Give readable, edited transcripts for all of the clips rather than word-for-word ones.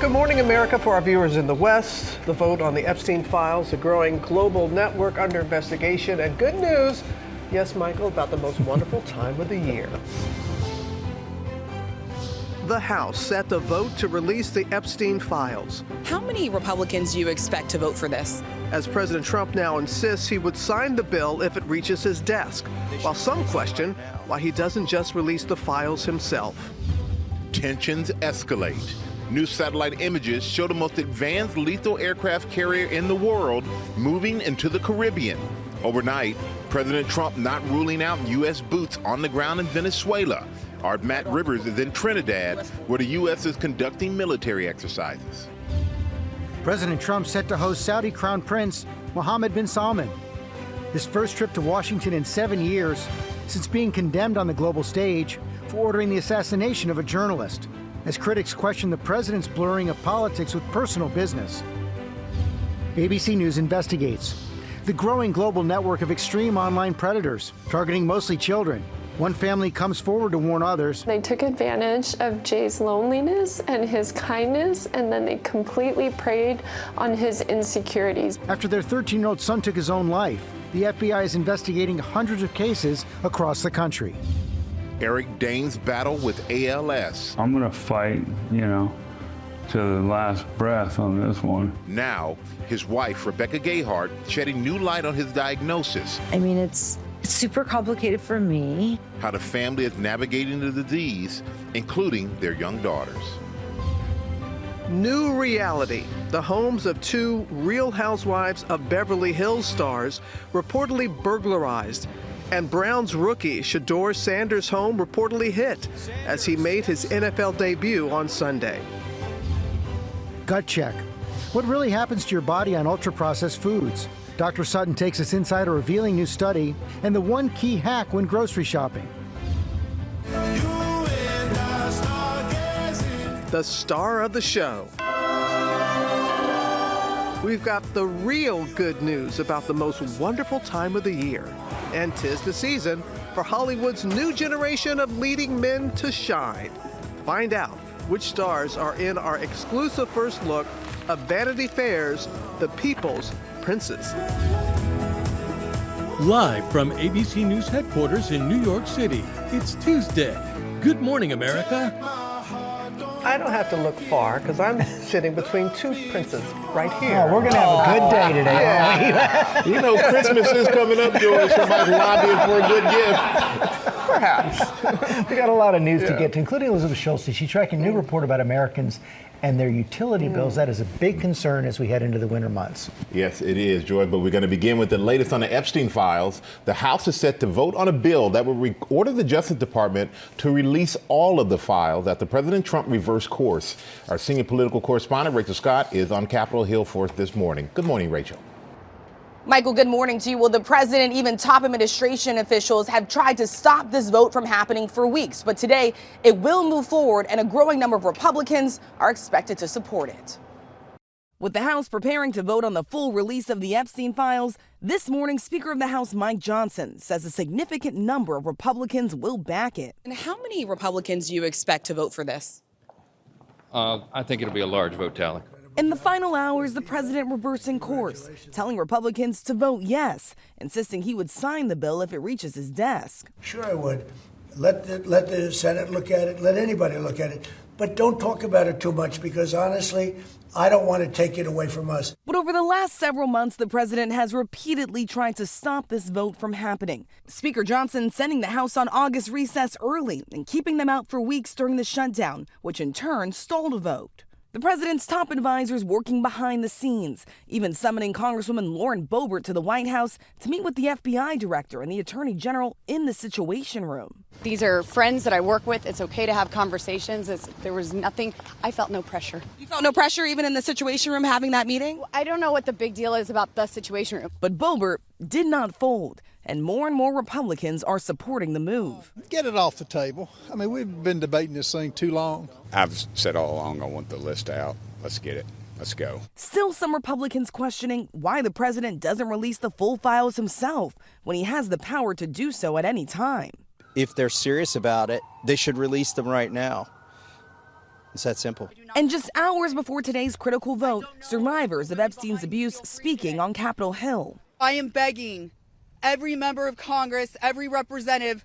Good morning, America. For our viewers in the West, the vote on the Epstein files, a growing global network under investigation, and good news, yes, Michael, about the most wonderful time of the year. The House set to vote to release the Epstein files. How many Republicans do you expect to vote for this? As President Trump now insists he would sign the bill if it reaches his desk, while some question why he doesn't just release the files himself. Tensions escalate. New satellite images show the most advanced lethal aircraft carrier in the world moving into the Caribbean. Overnight, President Trump not ruling out U.S. boots on the ground in Venezuela. Our Matt Rivers is in Trinidad, where the U.S. is conducting military exercises. President Trump set to host Saudi Crown Prince Mohammed bin Salman. His first trip to Washington in 7 years, since being condemned on the global stage for ordering the assassination of a journalist, as critics question the president's blurring of politics with personal business. ABC News investigates the growing global network of extreme online predators targeting mostly children. One family comes forward to warn others. They took advantage of Jay's loneliness and his kindness, and then they completely preyed on his insecurities. After their 13-year-old son took his own life, the FBI is investigating hundreds of cases across the country. Eric Dane's battle with ALS. I'm gonna fight, to the last breath on this one. Now, his wife, Rebecca Gayhart, shedding new light on his diagnosis. I mean, it's super complicated for me. How the family is navigating the disease, including their young daughters. New reality. The homes of two Real Housewives of Beverly Hills stars reportedly burglarized. And Browns rookie Shedeur Sanders' home reportedly hit as he made his NFL debut on Sunday. Gut check. What really happens to your body on ultra-processed foods? Dr. Sutton takes us inside a revealing new study and the one key hack when grocery shopping. The star of the show. We've got the real good news about the most wonderful time of the year. And 'tis the season for Hollywood's new generation of leading men to shine. Find out which stars are in our exclusive first look of Vanity Fair's The People's Princess. Live from ABC News headquarters in New York City, it's Tuesday. Good morning, America. I don't have to look far because I'm sitting between two princes right here. Oh, we're going to have a good day today. Yeah. You know, Christmas is coming up, George. Somebody's lobbying for a good gift. Perhaps. We got a lot of news to get to, including Elizabeth Schultz. She's tracking a new report about Americans and their utility bills. That is a big concern as we head into the winter months. Yes, it is, George, but we're going to begin with the latest on the Epstein files. The House is set to vote on a bill that will order the Justice Department to release all of the files after President Trump reversed course. Our senior political correspondent, Rachel Scott, is on Capitol Hill for us this morning. Good morning, Rachel. Michael, good morning to you. Well, the president, even top administration officials have tried to stop this vote from happening for weeks. But today, it will move forward, and a growing number of Republicans are expected to support it. With the House preparing to vote on the full release of the Epstein files, this morning, Speaker of the House Mike Johnson says a significant number of Republicans will back it. And how many Republicans do you expect to vote for this? I think it'll be a large vote tally. In the final hours, the president reversing course, telling Republicans to vote yes, insisting he would sign the bill if it reaches his desk. Sure I would. Let the Senate look at it. Let anybody look at it. But don't talk about it too much because, honestly, I don't want to take it away from us. But over the last several months, the president has repeatedly tried to stop this vote from happening. Speaker Johnson sending the House on August recess early and keeping them out for weeks during the shutdown, which in turn stalled a vote. The president's top advisors working behind the scenes, even summoning Congresswoman Lauren Boebert to the White House to meet with the FBI director and the attorney general in the Situation Room. These are friends that I work with. It's okay to have conversations. There was nothing. I felt no pressure. You felt no pressure even in the Situation Room having that meeting? I don't know what the big deal is about the Situation Room. But Boebert did not fold, and more Republicans are supporting the move. Get it off the table. I mean, we've been debating this thing too long. I've said all along I want the list out. Let's get it. Let's go. Still some Republicans questioning why the president doesn't release the full files himself when he has the power to do so at any time. If they're serious about it, they should release them right now. It's that simple. And just hours before today's critical vote, survivors of Epstein's abuse speaking on Capitol Hill. I am begging every member of Congress, every representative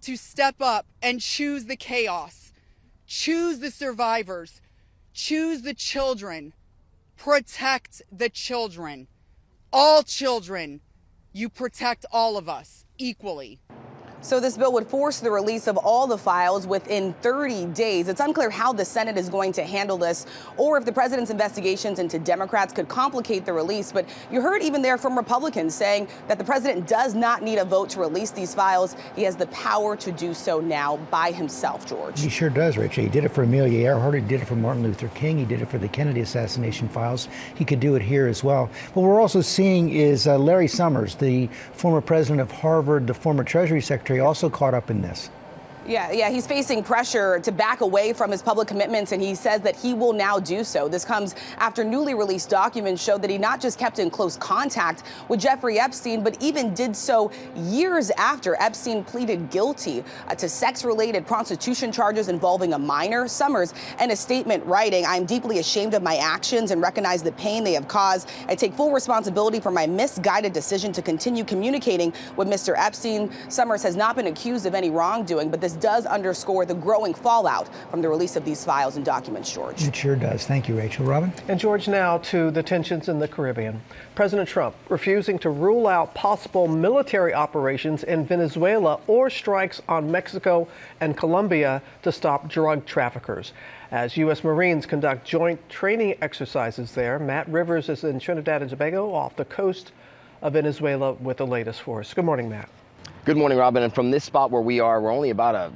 to step up and choose the chaos, choose the survivors, choose the children, protect the children, all children. You protect all of us equally. So this bill would force the release of all the files within 30 days. It's unclear how the Senate is going to handle this or if the president's investigations into Democrats could complicate the release. But you heard even there from Republicans saying that the president does not need a vote to release these files. He has the power to do so now by himself, George. He sure does, Rachel. He did it for Amelia Earhart. He did it for Martin Luther King. He did it for the Kennedy assassination files. He could do it here as well. What we're also seeing is Larry Summers, the former president of Harvard, the former Treasury Secretary, also caught up in this. Yeah, he's facing pressure to back away from his public commitments, and he says that he will now do so. This comes after newly released documents show that he not just kept in close contact with Jeffrey Epstein, but even did so years after Epstein pleaded guilty to sex-related prostitution charges involving a minor. Summers, in a statement writing, "I'm deeply ashamed of my actions and recognize the pain they have caused. I take full responsibility for my misguided decision to continue communicating with Mr. Epstein." Summers has not been accused of any wrongdoing, but this does underscore the growing fallout from the release of these files and documents, George. It sure does. Thank you, Rachel. Robin? And George, now to the tensions in the Caribbean. President Trump refusing to rule out possible military operations in Venezuela or strikes on Mexico and Colombia to stop drug traffickers. As U.S. Marines conduct joint training exercises there, Matt Rivers is in Trinidad and Tobago off the coast of Venezuela with the latest for us. Good morning, Matt. Good morning, Robin. And from this spot where we are, we're only about a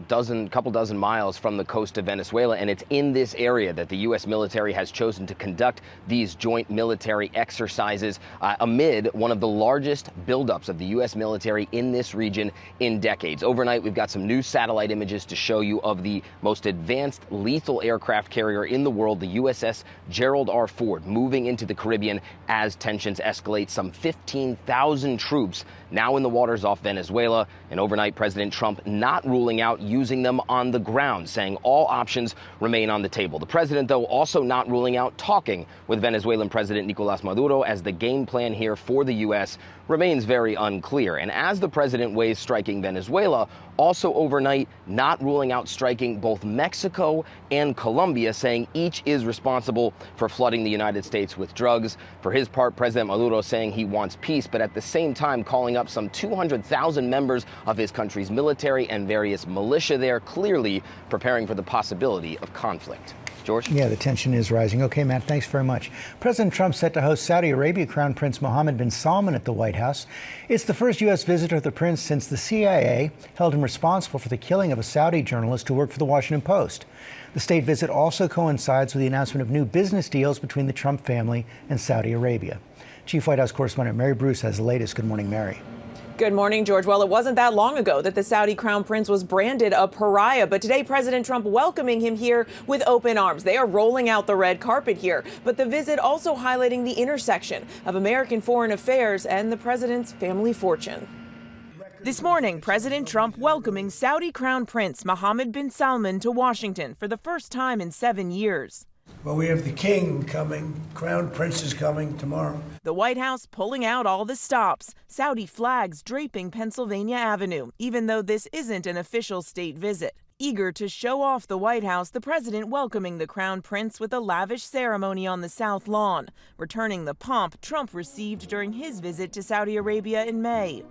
couple dozen miles from the coast of Venezuela. And it's in this area that the U.S. military has chosen to conduct these joint military exercises amid one of the largest buildups of the U.S. military in this region in decades. Overnight, we've got some new satellite images to show you of the most advanced lethal aircraft carrier in the world, the USS Gerald R. Ford, moving into the Caribbean as tensions escalate. Some 15,000 troops now in the waters off Venezuela. And overnight, President Trump not ruling out using them on the ground, saying all options remain on the table. The president, though, also not ruling out talking with Venezuelan President Nicolás Maduro, as the game plan here for the U.S. remains very unclear. And as the president weighs striking Venezuela, also overnight not ruling out striking both Mexico and Colombia, saying each is responsible for flooding the United States with drugs. For his part, President Maduro saying he wants peace, but at the same time calling up some 200,000 members of his country's military and various militia there, clearly preparing for the possibility of conflict. George? Yeah, the tension is rising. Okay, Matt, thanks very much. President Trump set to host Saudi Arabia Crown Prince Mohammed bin Salman at the White House. It's the first U.S. visitor of the prince since the CIA held him responsible for the killing of a Saudi journalist who worked for the Washington Post. The state visit also coincides with the announcement of new business deals between the Trump family and Saudi Arabia. Chief White House correspondent Mary Bruce has the latest. Good morning, Mary. Good morning, George. Well, it wasn't that long ago that the Saudi crown prince was branded a pariah, but today President Trump welcoming him here with open arms. They are rolling out the red carpet here, but the visit also highlighting the intersection of American foreign affairs and the president's family fortune. This morning, President Trump welcoming Saudi Crown Prince Mohammed bin Salman to Washington for the first time in 7 years. Well, we have the king coming. Crown Prince is coming tomorrow. The White House pulling out all the stops. Saudi flags draping Pennsylvania Avenue, even though this isn't an official state visit. Eager to show off the White House, the president welcoming the Crown Prince with a lavish ceremony on the South Lawn, returning the pomp Trump received during his visit to Saudi Arabia in May.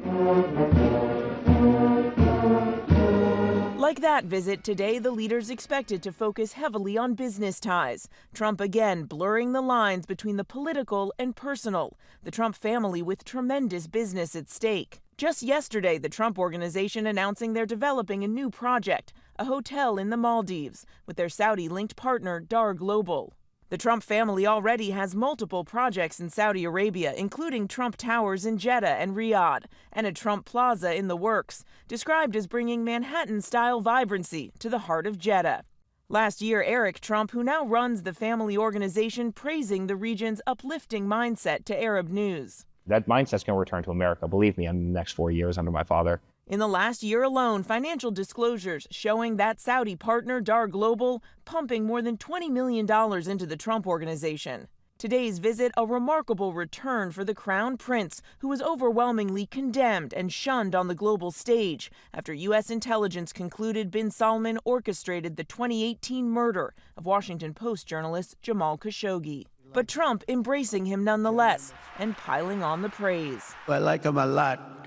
Like that visit, today the leaders expected to focus heavily on business ties. Trump again blurring the lines between the political and personal. The Trump family with tremendous business at stake. Just yesterday, the Trump Organization announcing they're developing a new project, a hotel in the Maldives, with their Saudi-linked partner, Dar Global. The Trump family already has multiple projects in Saudi Arabia, including Trump Towers in Jeddah and Riyadh, and a Trump Plaza in the works, described as bringing Manhattan-style vibrancy to the heart of Jeddah. Last year, Eric Trump, who now runs the family organization, praising the region's uplifting mindset to Arab News. That mindset's going to return to America, believe me, in the next 4 years under my father. In the last year alone, financial disclosures showing that Saudi partner, Dar Global, pumping more than $20 million into the Trump Organization. Today's visit, a remarkable return for the Crown Prince, who was overwhelmingly condemned and shunned on the global stage after U.S. intelligence concluded bin Salman orchestrated the 2018 murder of Washington Post journalist Jamal Khashoggi. But Trump embracing him nonetheless and piling on the praise. I like him a lot.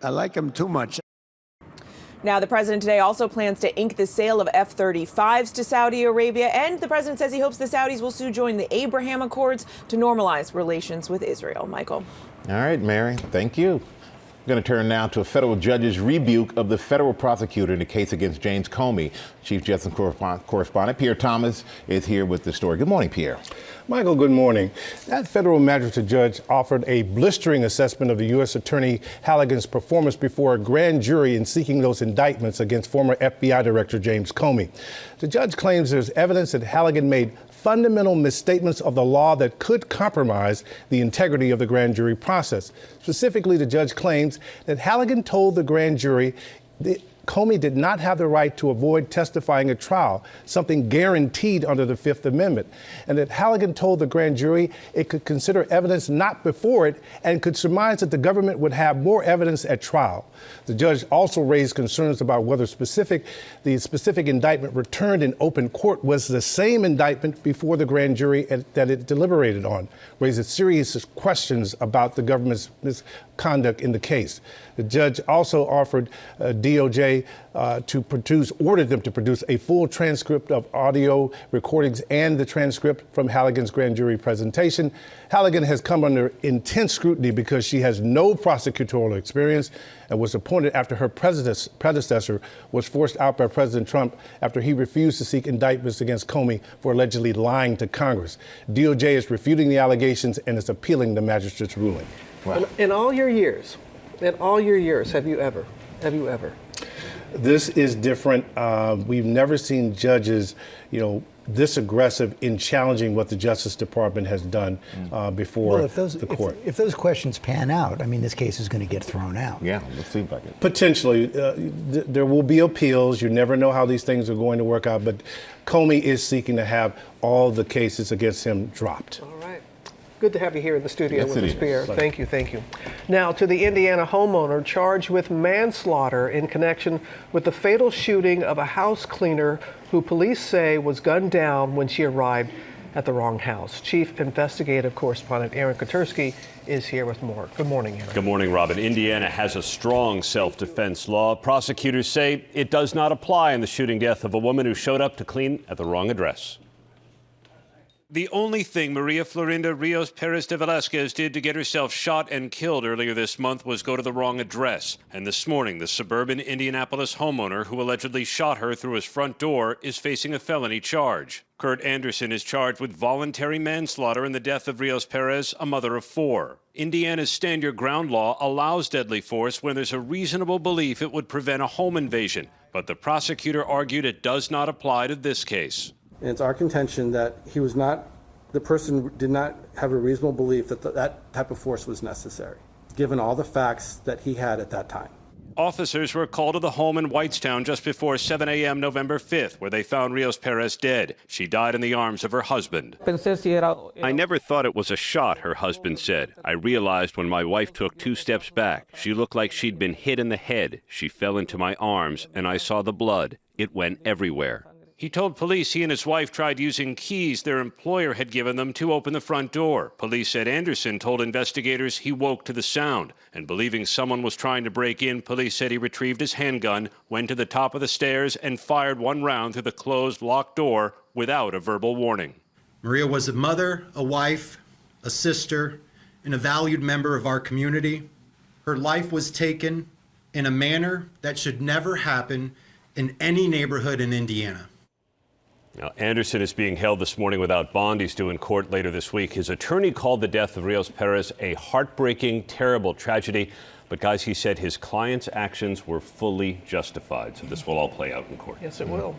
I like him too much. Now, the president today also plans to ink the sale of F-35s to Saudi Arabia, and the president says he hopes the Saudis will soon join the Abraham Accords to normalize relations with Israel. Michael. All right, Mary, thank you. I'm going to turn now to a federal judge's rebuke of the federal prosecutor in the case against James Comey. Chief Justice correspondent Pierre Thomas is here with the story. Good morning, Pierre. Michael, good morning. That federal magistrate judge offered a blistering assessment of the U.S. Attorney Halligan's performance before a grand jury in seeking those indictments against former FBI Director James Comey. The judge claims there's evidence that Halligan made fundamental misstatements of the law that could compromise the integrity of the grand jury process. Specifically, the judge claims that Halligan told the grand jury that Comey did not have the right to avoid testifying at trial, something guaranteed under the Fifth Amendment, and that Halligan told the grand jury it could consider evidence not before it and could surmise that the government would have more evidence at trial. The judge also raised concerns about whether the specific indictment returned in open court was the same indictment before the grand jury that it deliberated on, raised serious questions about the government's misconduct in the case. The judge also offered DOJ ordered them to produce a full transcript of audio recordings and the transcript from Halligan's grand jury presentation. Halligan has come under intense scrutiny because she has no prosecutorial experience and was appointed after her predecessor was forced out by President Trump after he refused to seek indictments against Comey for allegedly lying to Congress. DOJ is refuting the allegations and is appealing the magistrate's ruling. Wow. In all your years, have you ever? This is different. We've never seen judges, this aggressive in challenging what the Justice Department has done before the court. If those questions pan out, this case is going to get thrown out. Yeah, it seems like it. Potentially. There will be appeals. You never know how these things are going to work out, but Comey is seeking to have all the cases against him dropped. All right. Good to have you here in the studio with us, Pierre. Thank you. Now to the Indiana homeowner charged with manslaughter in connection with the fatal shooting of a house cleaner who police say was gunned down when she arrived at the wrong house. Chief Investigative Correspondent Aaron Katersky is here with more. Good morning, Aaron. Good morning, Robin. Indiana has a strong self-defense law. Prosecutors say it does not apply in the shooting death of a woman who showed up to clean at the wrong address. The only thing Maria Florinda Rios Perez de Velasquez did to get herself shot and killed earlier this month was go to the wrong address. And this morning, the suburban Indianapolis homeowner who allegedly shot her through his front door is facing a felony charge. Kurt Anderson is charged with voluntary manslaughter in the death of Rios Perez, a mother of 4. Indiana's Stand Your Ground law allows deadly force when there's a reasonable belief it would prevent a home invasion. But the prosecutor argued it does not apply to this case. And it's our contention that the person did not have a reasonable belief that that type of force was necessary, given all the facts that he had at that time. Officers were called to the home in Whitestown just before 7 a.m. November 5th, where they found Rios Perez dead. She died in the arms of her husband. I never thought it was a shot, her husband said. I realized when my wife took 2 steps back. She looked like she'd been hit in the head. She fell into my arms, and I saw the blood. It went everywhere. He told police he and his wife tried using keys their employer had given them to open the front door. Police said Anderson told investigators he woke to the sound. And believing someone was trying to break in, police said he retrieved his handgun, went to the top of the stairs, and fired 1 round through the closed, locked door without a verbal warning. Maria was a mother, a wife, a sister, and a valued member of our community. Her life was taken in a manner that should never happen in any neighborhood in Indiana. Now, Anderson is being held this morning without bond. He's due in court later this week. His attorney called the death of Rios Perez a heartbreaking, terrible tragedy. But, guys, he said his client's actions were fully justified. So this will all play out in court. Yes, it will.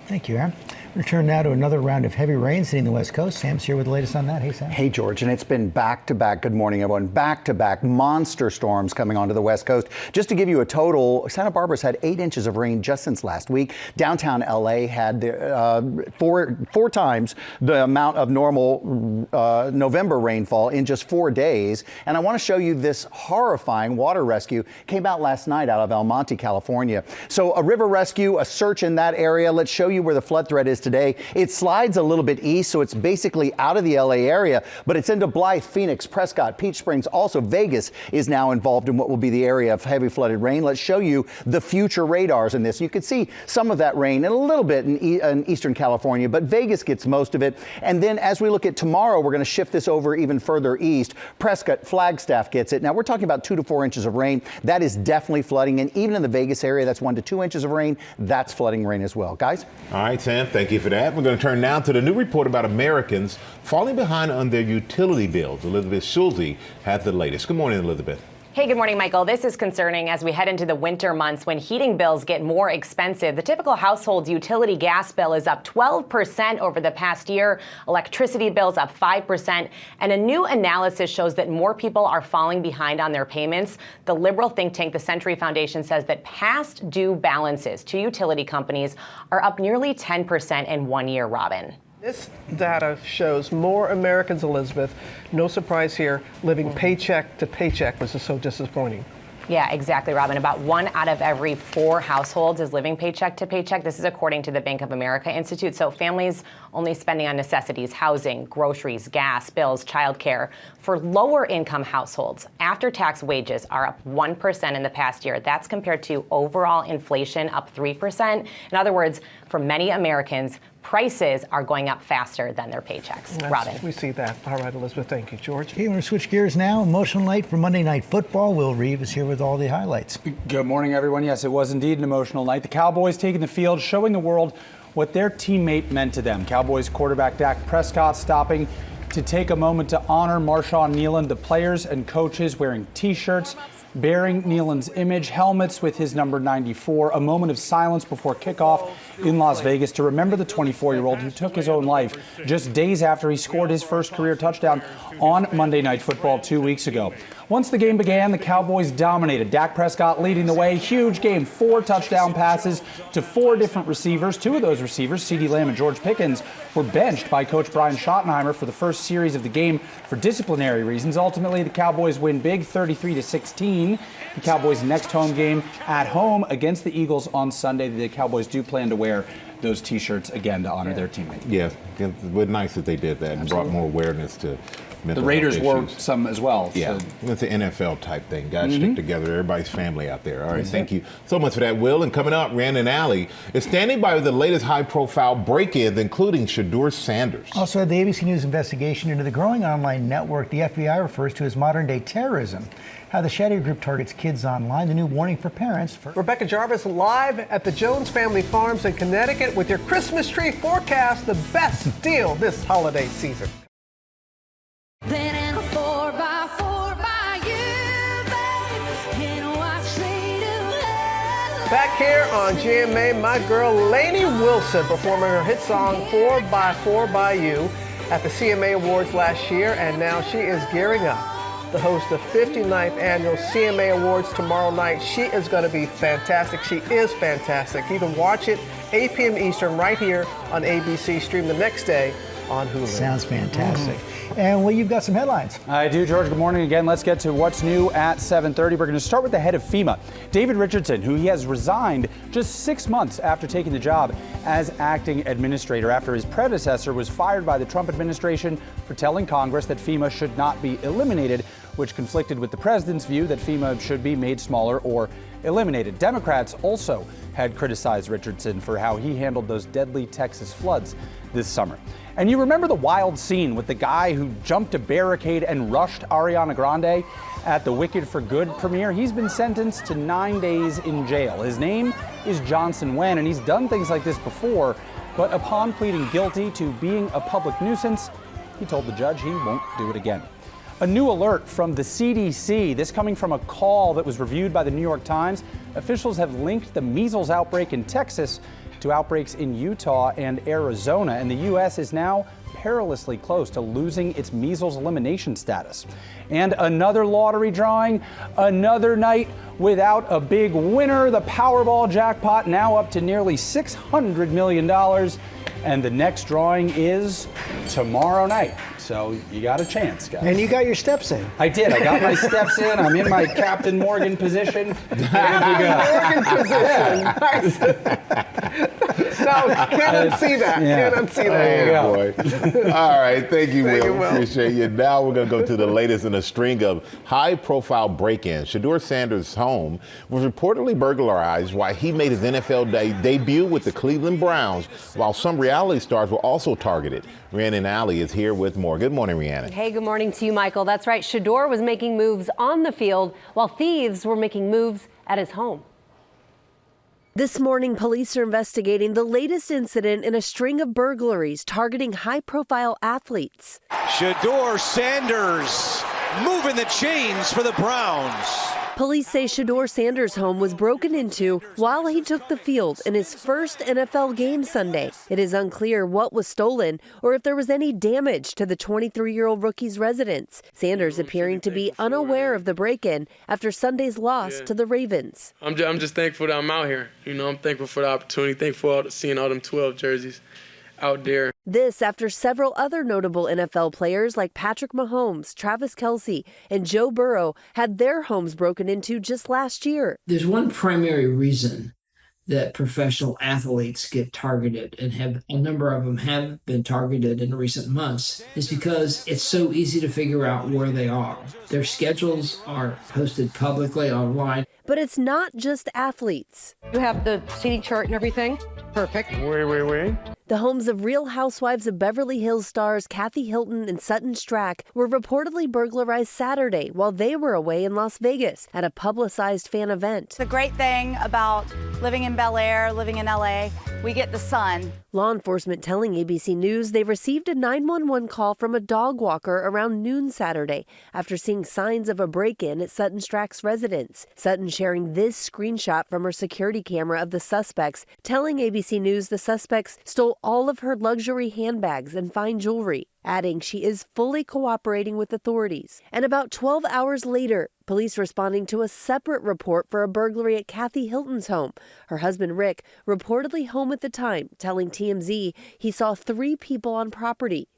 Thank you, Aaron. We return now to another round of heavy rain hitting the West Coast. Sam's here with the latest on that. Hey, Sam. Hey, George, and it's been back-to-back, good morning, everyone, back-to-back monster storms coming onto the West Coast. Just to give you a total, Santa Barbara's had 8 inches of rain just since last week. Downtown LA had four times the amount of normal November rainfall in just 4 days. And I want to show you this horrifying water rescue. Came out last night out of El Monte, California. So a river rescue, a search in that area. Let's show you where the flood threat is today. It slides a little bit east, so it's basically out of the LA area, but it's into Blythe, Phoenix, Prescott, Peach Springs. Also, Vegas is now involved in what will be the area of heavy flooded rain. Let's show you the future radars in this. You can see some of that rain and a little bit in Eastern California, but Vegas gets most of it. And then as we look at tomorrow, we're going to shift this over even further east. Prescott, Flagstaff gets it. Now, we're talking about 2 to 4 inches of rain. That is definitely flooding. And even in the Vegas area, that's 1 to 2 inches of rain. That's flooding rain as well. Guys? All right, Sam, thank you for that. We're going to turn now to the new report about Americans falling behind on their utility bills. Elizabeth Schulze has the latest. Good morning, Elizabeth. Hey, good morning, Michael. This is concerning as we head into the winter months when heating bills get more expensive. The typical household's utility gas bill is up 12% over the past year. Electricity bills up 5%. And a new analysis shows that more people are falling behind on their payments. The liberal think tank, the Century Foundation, says that past due balances to utility companies are up nearly 10% in 1 year, Robin. This data shows more Americans, Elizabeth, no surprise here, living paycheck to paycheck, which is so disappointing. Yeah, exactly, Robin. About 1 out of every 4 households is living paycheck to paycheck. This is according to the Bank of America Institute. So families only spending on necessities, housing, groceries, gas, bills, childcare. For lower income households, after-tax wages are up 1% in the past year. That's compared to overall inflation up 3%. In other words, for many Americans, prices are going up faster than their paychecks. Robin. We see that. All right, Elizabeth, thank you. George? Okay, we're going to switch gears now. Emotional night for Monday Night Football. Will Reeve is here with all the highlights. Good morning, everyone. Yes, it was indeed an emotional night. The Cowboys taking the field, showing the world what their teammate meant to them. Cowboys quarterback Dak Prescott stopping to take a moment to honor Marshawn Kneeland, the players and coaches wearing T-shirts bearing Kneeland's image, helmets with his number 94, a moment of silence before kickoff in Las Vegas to remember the 24-year-old who took his own life just days after he scored his first career touchdown on Monday Night Football 2 weeks ago. Once the game began, the Cowboys dominated. Dak Prescott leading the way. Huge game. 4 touchdown passes to 4 different receivers. 2 of those receivers, CeeDee Lamb and George Pickens, were benched by Coach Brian Schottenheimer for the first series of the game for disciplinary reasons. Ultimately, the Cowboys win big, 33-16. The Cowboys' next home game at home against the Eagles on Sunday. The Cowboys do plan to wear those T-shirts again to honor their teammate. Yes, it was nice that they did that and brought more awareness to mental the Raiders health wore issues. some as well. Yeah, So. it's an NFL type thing. Guys stick together. Everybody's family out there. All right, thank you so much for that, Will. And coming up, Rhiannon Alley is standing by with the latest high-profile break-ins, including Shadur Sanders. Also, the ABC News investigation into the growing online network the FBI refers to as modern-day terrorism. How the Shadow Group targets kids online, the new warning for parents. Rebecca Jarvis live at the Jones Family Farms in Connecticut with your Christmas tree forecast, the best deal this holiday season. Back here on GMA, my girl Lainey Wilson performing her hit song 4x4 by You at the CMA Awards last year, and now she is gearing up to host the 59th annual CMA Awards tomorrow night. She is going to be fantastic. She is fantastic. You can watch it 8 p.m. Eastern right here on ABC. Stream the next day on Hulu. Sounds fantastic. And well, you've got some headlines. I do, George. Good morning again. Let's get to what's new at 7:30. We're going to start with the head of FEMA, David Richardson, who he has resigned just 6 months after taking the job as acting administrator after his predecessor was fired by the Trump administration for telling Congress that FEMA should not be eliminated, which conflicted with the president's view that FEMA should be made smaller or eliminated. Democrats also had criticized Richardson for how he handled those deadly Texas floods this summer. And you remember the wild scene with the guy who jumped a barricade and rushed Ariana Grande at the Wicked for Good premiere? He's been sentenced to 9 days in jail. His name is Johnson Wen, and he's done things like this before, but upon pleading guilty to being a public nuisance, he told the judge he won't do it again. A new alert from the CDC, this coming from a call that was reviewed by the New York Times. Officials have linked the measles outbreak in Texas to outbreaks in Utah and Arizona, and the U.S. is now perilously close to losing its measles elimination status. And another lottery drawing, another night without a big winner. The Powerball jackpot now up to nearly $600 million. And the next drawing is tomorrow night. So you got a chance, guys. And you got your steps in. I did. I got my steps in. I'm in my Captain Morgan position. Morgan position. Nice. No, can't unsee that. Yeah. Can't unsee that. Oh, boy. All right. Thank you, Thank Will. you, Will. Appreciate you. Now we're going to go to the latest in a string of high-profile break-ins. Shedeur Sanders' home was reportedly burglarized while he made his NFL debut with the Cleveland Browns, while some reality stars were also targeted. Rhiannon Alley is here with more. Good morning, Rhiannon. Hey, good morning to you, Michael. That's right. Shedeur was making moves on the field while thieves were making moves at his home. This morning, police are investigating the latest incident in a string of burglaries targeting high-profile athletes. Shedeur Sanders moving the chains for the Browns. Police say Shedeur Sanders' home was broken into while he took the field in his first NFL game Sunday. It is unclear what was stolen or if there was any damage to the 23-year-old rookie's residence. Sanders appearing to be unaware of the break-in after Sunday's loss to the Ravens. I'm just thankful that I'm out here. I'm thankful for the opportunity, thankful for seeing all them 12 jerseys out there. This after several other notable NFL players like Patrick Mahomes, Travis Kelce, and Joe Burrow had their homes broken into just last year. There's one primary reason that professional athletes get targeted, and a number of them have been targeted in recent months, is because it's so easy to figure out where they are. Their schedules are posted publicly online. But it's not just athletes. You have the seating chart and everything? Perfect. Wait. The homes of Real Housewives of Beverly Hills stars Kathy Hilton and Sutton Stracke were reportedly burglarized Saturday while they were away in Las Vegas at a publicized fan event. The great thing about living in Bel Air, living in LA, we get the sun. Law enforcement telling ABC News they received a 911 call from a dog walker around noon Saturday after seeing signs of a break-in at Sutton Stracke's residence. Sutton sharing this screenshot from her security camera of the suspects, telling ABC News the suspects stole all of her luxury handbags and fine jewelry, adding she is fully cooperating with authorities. And about 12 hours later, police responding to a separate report for a burglary at Kathy Hilton's home. Her husband, Rick, reportedly home at the time, telling TMZ he saw 3 people on property.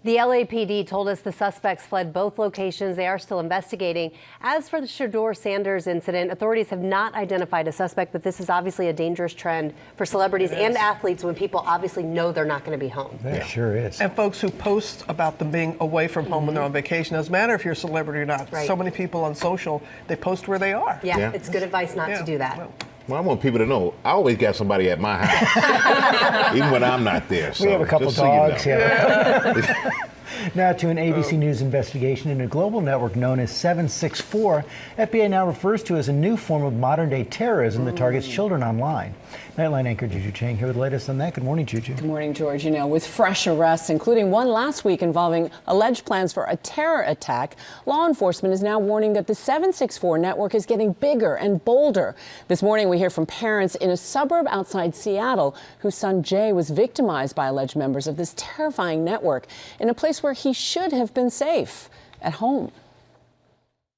The LAPD told us the suspects fled both locations. They are still investigating. As for the Shedeur Sanders incident, authorities have not identified a suspect, but this is obviously a dangerous trend for celebrities and athletes when people obviously know they're not going to be home. It sure is. And folks who post about them being away from home when they're on vacation, doesn't matter if you're a celebrity or not. Right. So many people on social, they post where they are. Yeah. It's good advice not to do that. Well, I want people to know I always got somebody at my house, even when I'm not there. So We have a couple just so you know. dogs. Yeah. Now to an ABC News investigation in a global network known as 764, FBI now refers to as a new form of modern-day terrorism that targets children online. Nightline anchor Juju Chang here with the latest on that. Good morning, Juju. Good morning, George. With fresh arrests, including one last week involving alleged plans for a terror attack, law enforcement is now warning that the 764 network is getting bigger and bolder. This morning, we hear from parents in a suburb outside Seattle whose son Jay was victimized by alleged members of this terrifying network in a place where he should have been safe, at home.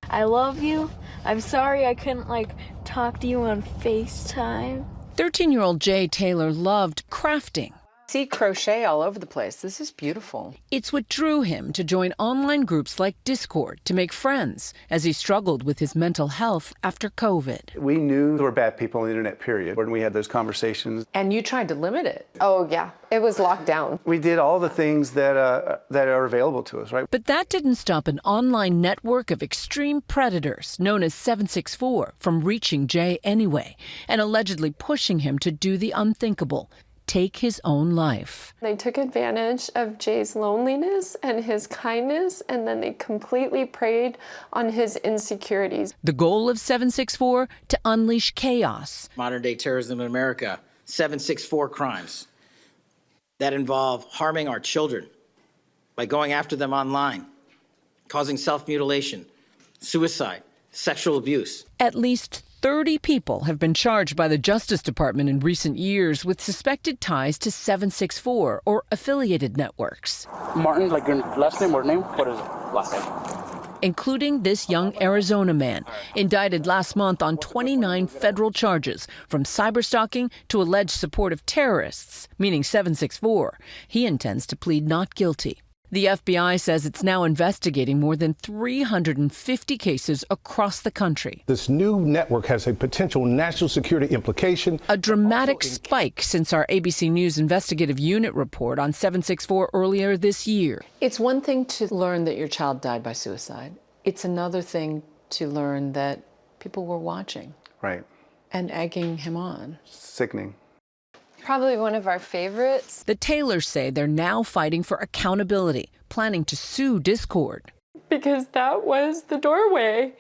I love you. I'm sorry I couldn't, talk to you on FaceTime. 13-year-old Jay Taylor loved crafting. See crochet all over the place. This is beautiful. It's what drew him to join online groups like Discord to make friends as he struggled with his mental health after COVID. We knew there were bad people on the internet, period, when we had those conversations. And you tried to limit it. Oh, yeah. It was locked down. We did all the things that are available to us, right? But that didn't stop an online network of extreme predators known as 764 from reaching Jay anyway and allegedly pushing him to do the unthinkable. Take his own life. They took advantage of Jay's loneliness and his kindness, and then they completely preyed on his insecurities. The goal of 764, to unleash chaos. Modern day terrorism in America, 764 crimes that involve harming our children by going after them online, causing self-mutilation, suicide, sexual abuse. At least 30 people have been charged by the Justice Department in recent years with suspected ties to 764 or affiliated networks. Martin, like your last name or name? What is it? Last name. Including this young Arizona man, indicted last month on 29 federal charges, from cyberstalking to alleged support of terrorists, meaning 764. He intends to plead not guilty. The FBI says it's now investigating more than 350 cases across the country. This new network has a potential national security implication. A dramatic spike since our ABC News investigative unit report on 764 earlier this year. It's one thing to learn that your child died by suicide. It's another thing to learn that people were watching. Right. And egging him on. Sickening. Probably one of our favorites. The Taylors say they're now fighting for accountability, planning to sue Discord. Because that was the doorway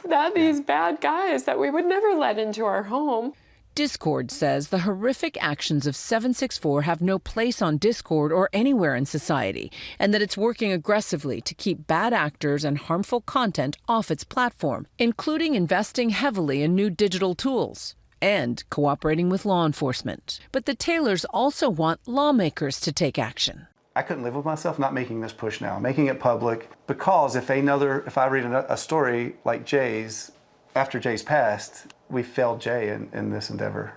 that these bad guys that we would never let into our home. Discord says the horrific actions of 764 have no place on Discord or anywhere in society, and that it's working aggressively to keep bad actors and harmful content off its platform, including investing heavily in new digital tools and cooperating with law enforcement. But the Taylors also want lawmakers to take action. I couldn't live with myself not making this push now, making it public, because if I read a story like Jay's, after Jay's passed, we failed Jay in this endeavor.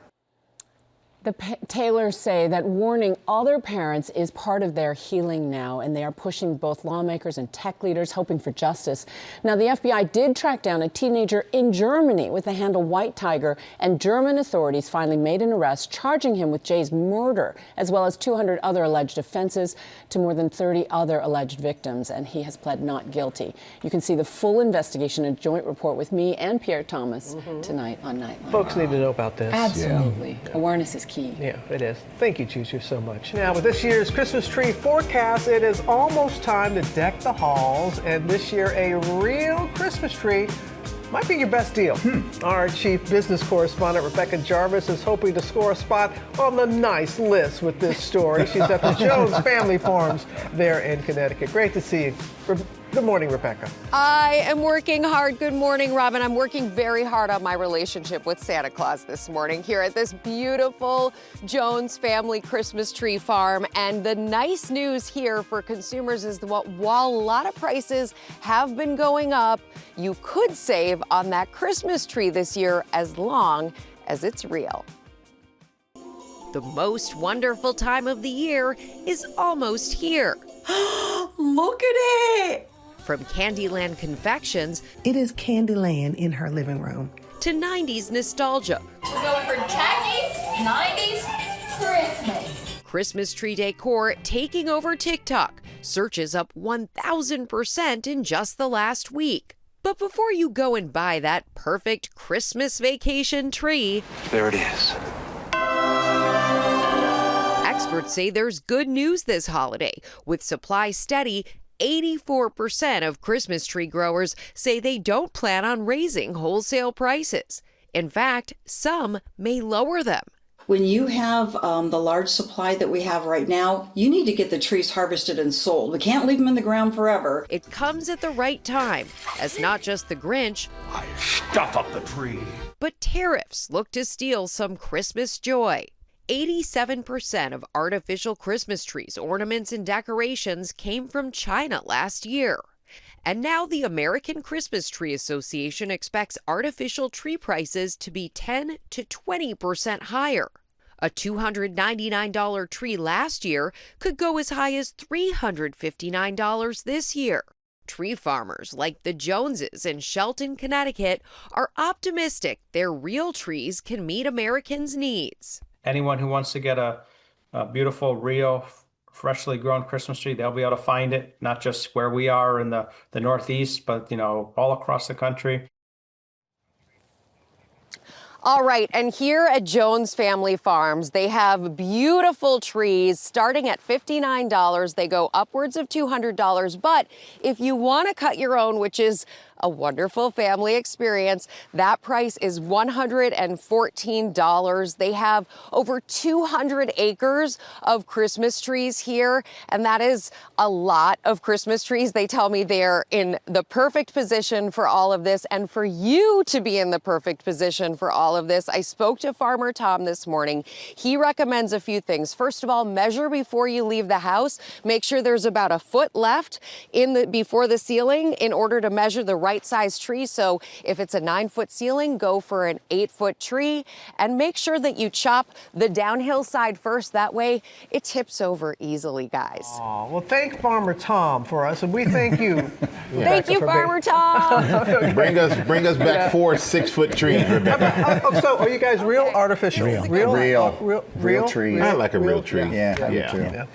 The Taylors say that warning other parents is part of their healing now, and they are pushing both lawmakers and tech leaders, hoping for justice. Now, the FBI did track down a teenager in Germany with the handle White Tiger, and German authorities finally made an arrest, charging him with Jay's murder, as well as 200 other alleged offenses to more than 30 other alleged victims, and he has pled not guilty. You can see the full investigation and joint report with me and Pierre Thomas tonight on Nightline. Folks need to know about this. Absolutely. Yeah. Awareness is key. Yeah, it is. Thank you, Juju, so much. Now, with this year's Christmas tree forecast, it is almost time to deck the halls, and this year, a real Christmas tree might be your best deal. Our chief business correspondent, Rebecca Jarvis, is hoping to score a spot on the nice list with this story. She's at the Jones Family Farms there in Connecticut. Great to see you. Good morning, Rebecca. I am working hard. Good morning, Robin. I'm working very hard on my relationship with Santa Claus this morning here at this beautiful Jones Family Christmas Tree Farm. And the nice news here for consumers is that while a lot of prices have been going up, you could save on that Christmas tree this year as long as it's real. The most wonderful time of the year is almost here. Look at it! From Candyland Confections, it is Candyland in her living room, to 90s nostalgia. We're going for tacky 90s Christmas. Christmas tree decor taking over TikTok. Searches up 1,000% in just the last week. But before you go and buy that perfect Christmas vacation tree, there it is. Experts say there's good news this holiday. With supply steady, 84% of Christmas tree growers say they don't plan on raising wholesale prices. In fact, some may lower them. When you have the large supply that we have right now, you need to get the trees harvested and sold. We can't leave them in the ground forever. It comes at the right time, as not just the Grinch, I stuff up the tree, but tariffs look to steal some Christmas joy. 87% of artificial Christmas trees, ornaments, and decorations came from China last year. And now the American Christmas Tree Association expects artificial tree prices to be 10 to 20% higher. A $299 tree last year could go as high as $359 this year. Tree farmers like the Joneses in Shelton, Connecticut, are optimistic their real trees can meet Americans' needs. Anyone who wants to get a beautiful, real, freshly grown Christmas tree, they'll be able to find it, not just where we are in the Northeast, but, all across the country. All right, and here at Jones Family Farms, they have beautiful trees starting at $59. They go upwards of $200, but if you want to cut your own, which is a wonderful family experience, that price is $114. They have over 200 acres of Christmas trees here, and that is a lot of Christmas trees. They tell me they're in the perfect position for all of this, and for you to be in the perfect position for all of this, I spoke to Farmer Tom this morning. He recommends a few things. First of all, measure before you leave the house. Make sure there's about a foot left before the ceiling in order to measure the right size tree. So if it's a 9-foot ceiling, go for an 8-foot tree, and make sure that you chop the downhill side first. That way it tips over easily, guys. Oh, well, thank Farmer Tom for us, and we thank you. Thank you, Farmer Tom. Bring us back 4 6-foot trees, Rebecca. So are you guys real or artificial? Real trees. I like a real tree. Yeah.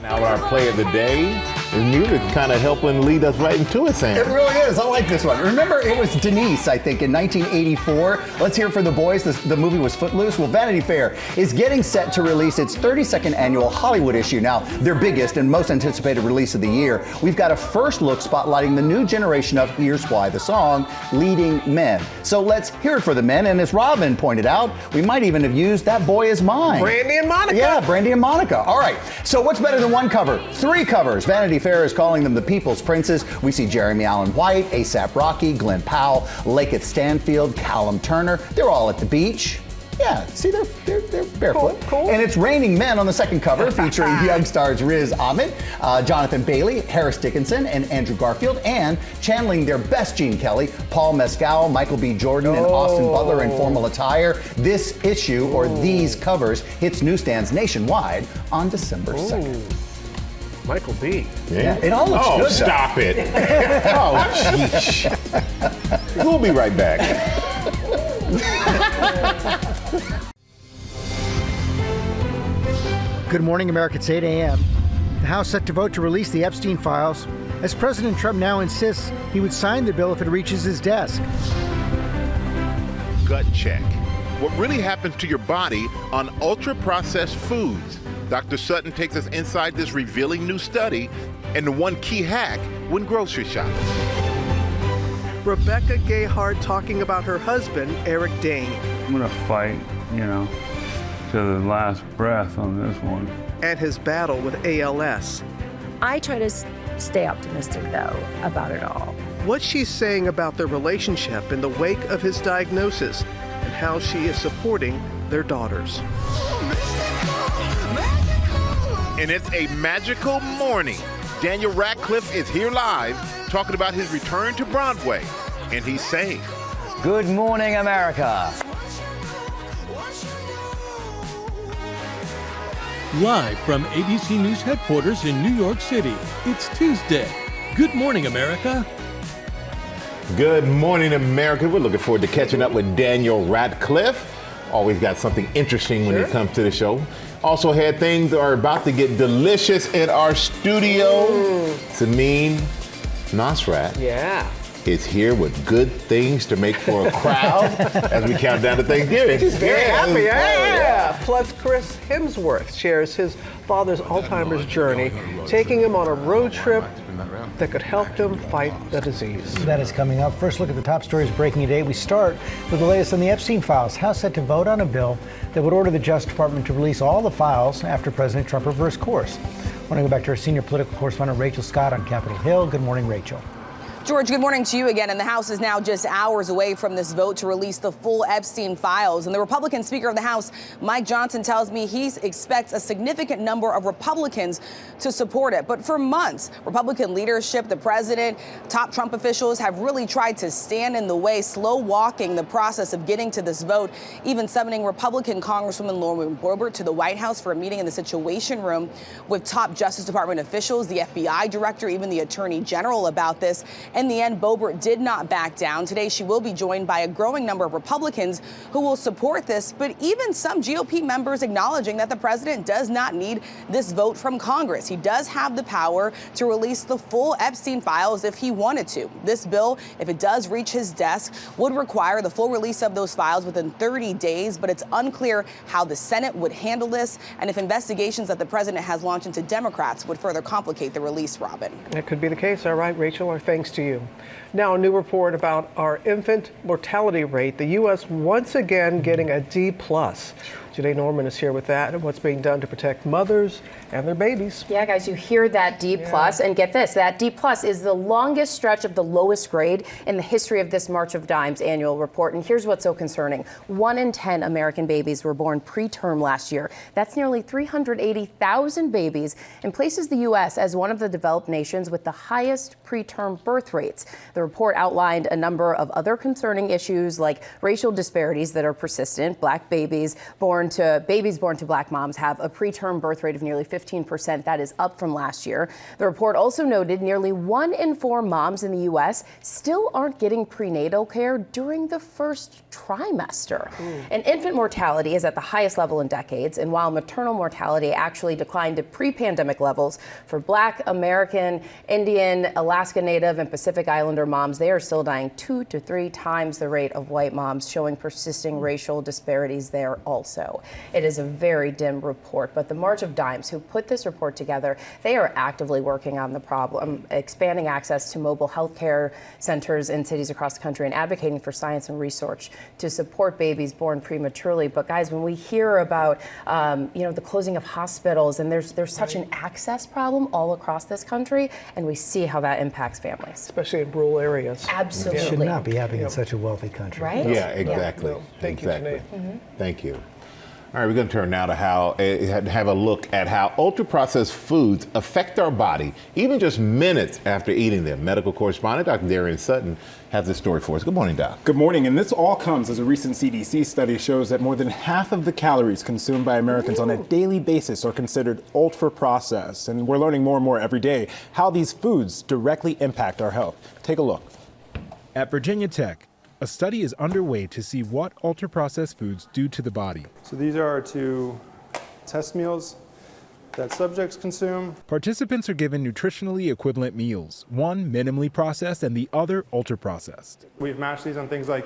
Now our play of the day is music, kind of helping lead us right into it, Sam. It really is. I like this one. Remember, it was Denise, I think, in 1984. Let's hear it for the boys. The movie was Footloose. Well, Vanity Fair is getting set to release its 32nd annual Hollywood issue. Now, their biggest and most anticipated release of the year. We've got a first look spotlighting the new generation of Here's Why, the song, leading men. So let's hear it for the men. And as Robin pointed out, we might even have used That Boy Is Mine. Brandy and Monica. Yeah, Brandy and Monica. All right. So what's better than one cover? 3 covers. Vanity Fair is calling them the People's Princes. We see Jeremy Allen White, A$AP Rocky, Glenn Powell, Lakeith Stanfield, Callum Turner. They're all at the beach. Yeah, see, they're barefoot. Cool. And it's Raining Men on the second cover, featuring young stars Riz Ahmed, Jonathan Bailey, Harris Dickinson, and Andrew Garfield, and channeling their best Gene Kelly, Paul Mescal, Michael B. Jordan, and Austin Butler in formal attire. This issue, or these covers, hits newsstands nationwide on December 2nd. Michael B. Yeah, it all looks good. Stop it. Oh, jeez. We'll be right back. Good morning, America. It's 8 a.m. The House set to vote to release the Epstein files, as President Trump now insists he would sign the bill if it reaches his desk. Gut check. What really happens to your body on ultra-processed foods? Dr. Sutton takes us inside this revealing new study and the one key hack when grocery shopping. Rebecca Gayheart talking about her husband, Eric Dane. I'm going to fight, to the last breath on this one. And his battle with ALS. I try to stay optimistic, though, about it all. What she's saying about their relationship in the wake of his diagnosis and how she is supporting their daughters. And it's a magical morning. Daniel Radcliffe is here live talking about his return to Broadway, and he's safe. Good morning, America. Live from ABC News headquarters in New York City, it's Tuesday. Good morning, America. Good morning, America. We're looking forward to catching up with Daniel Radcliffe. Always got something interesting when it comes to the show. Also had things that are about to get delicious in our studio. Samin Nosrat is here with good things to make for a crowd as we count down to Thanksgiving. She's very happy. Yeah. Plus, Chris Hemsworth shares his father's Alzheimer's journey, taking him on a road trip that could help him fight the disease. That is coming up. First look at the top stories breaking today. We start with the latest on the Epstein files. House set to vote on a bill that would order the Justice Department to release all the files after President Trump reversed course. I want to go back to our senior political correspondent, Rachel Scott on Capitol Hill. Good morning, Rachel. George, good morning to you again. And the House is now just hours away from this vote to release the full Epstein files. And the Republican Speaker of the House, Mike Johnson, tells me he expects a significant number of Republicans to support it. But for months, Republican leadership, the president, top Trump officials have really tried to stand in the way, slow walking the process of getting to this vote, even summoning Republican Congresswoman Lauren Boebert to the White House for a meeting in the Situation Room with top Justice Department officials, the FBI director, even the Attorney General about this. In the end, Boebert did not back down. Today, she will be joined by a growing number of Republicans who will support this, but even some GOP members acknowledging that the president does not need this vote from Congress. He does have the power to release the full Epstein files if he wanted to. This bill, if it does reach his desk, would require the full release of those files within 30 days, but it's unclear how the Senate would handle this and if investigations that the president has launched into Democrats would further complicate the release, Robin. That could be the case. All right, Rachel, our thanks to you. Now, a new report about our infant mortality rate. The U.S. once again getting a D+. Janae Norman is here with that and what's being done to protect mothers and their babies. Yeah, guys, you hear that D+, and get this, that D+ is the longest stretch of the lowest grade in the history of this March of Dimes annual report. And here's what's so concerning. 1 in 10 American babies were born preterm last year. That's nearly 380,000 babies and places the U.S. as one of the developed nations with the highest preterm birth rates. The report outlined a number of other concerning issues like racial disparities that are persistent. Babies born to black moms have a preterm birth rate of nearly 15%. That is up from last year. The report also noted nearly 1 in 4 moms in the U.S. still aren't getting prenatal care during the first trimester. And infant mortality is at the highest level in decades. And while maternal mortality actually declined to pre-pandemic levels for Black, American, Indian, Alaska Native, and Pacific Islander moms, they are still dying 2 to 3 times the rate of white moms, showing persisting racial disparities there also. It is a very dim report, but the March of Dimes, who put this report together, they are actively working on the problem, expanding access to mobile health care centers in cities across the country and advocating for science and research to support babies born prematurely. But guys, when we hear about the closing of hospitals, and there's such an access problem all across this country, and we see how that impacts families, especially in rural areas. Absolutely, it should not be happening in such a wealthy country, right? Yeah, exactly. No, thank you, Janae. Thank you. All right, we're going to turn now to have a look at how ultra-processed foods affect our body, even just minutes after eating them. Medical correspondent Dr. Darien Sutton has this story for us. Good morning, Doc. Good morning, and this all comes as a recent CDC study shows that more than half of the calories consumed by Americans on a daily basis are considered ultra-processed, and we're learning more and more every day how these foods directly impact our health. Take a look. At Virginia Tech, a study is underway to see what ultra-processed foods do to the body. So these are our 2 test meals that subjects consume. Participants are given nutritionally equivalent meals, one minimally processed and the other ultra-processed. We've matched these on things like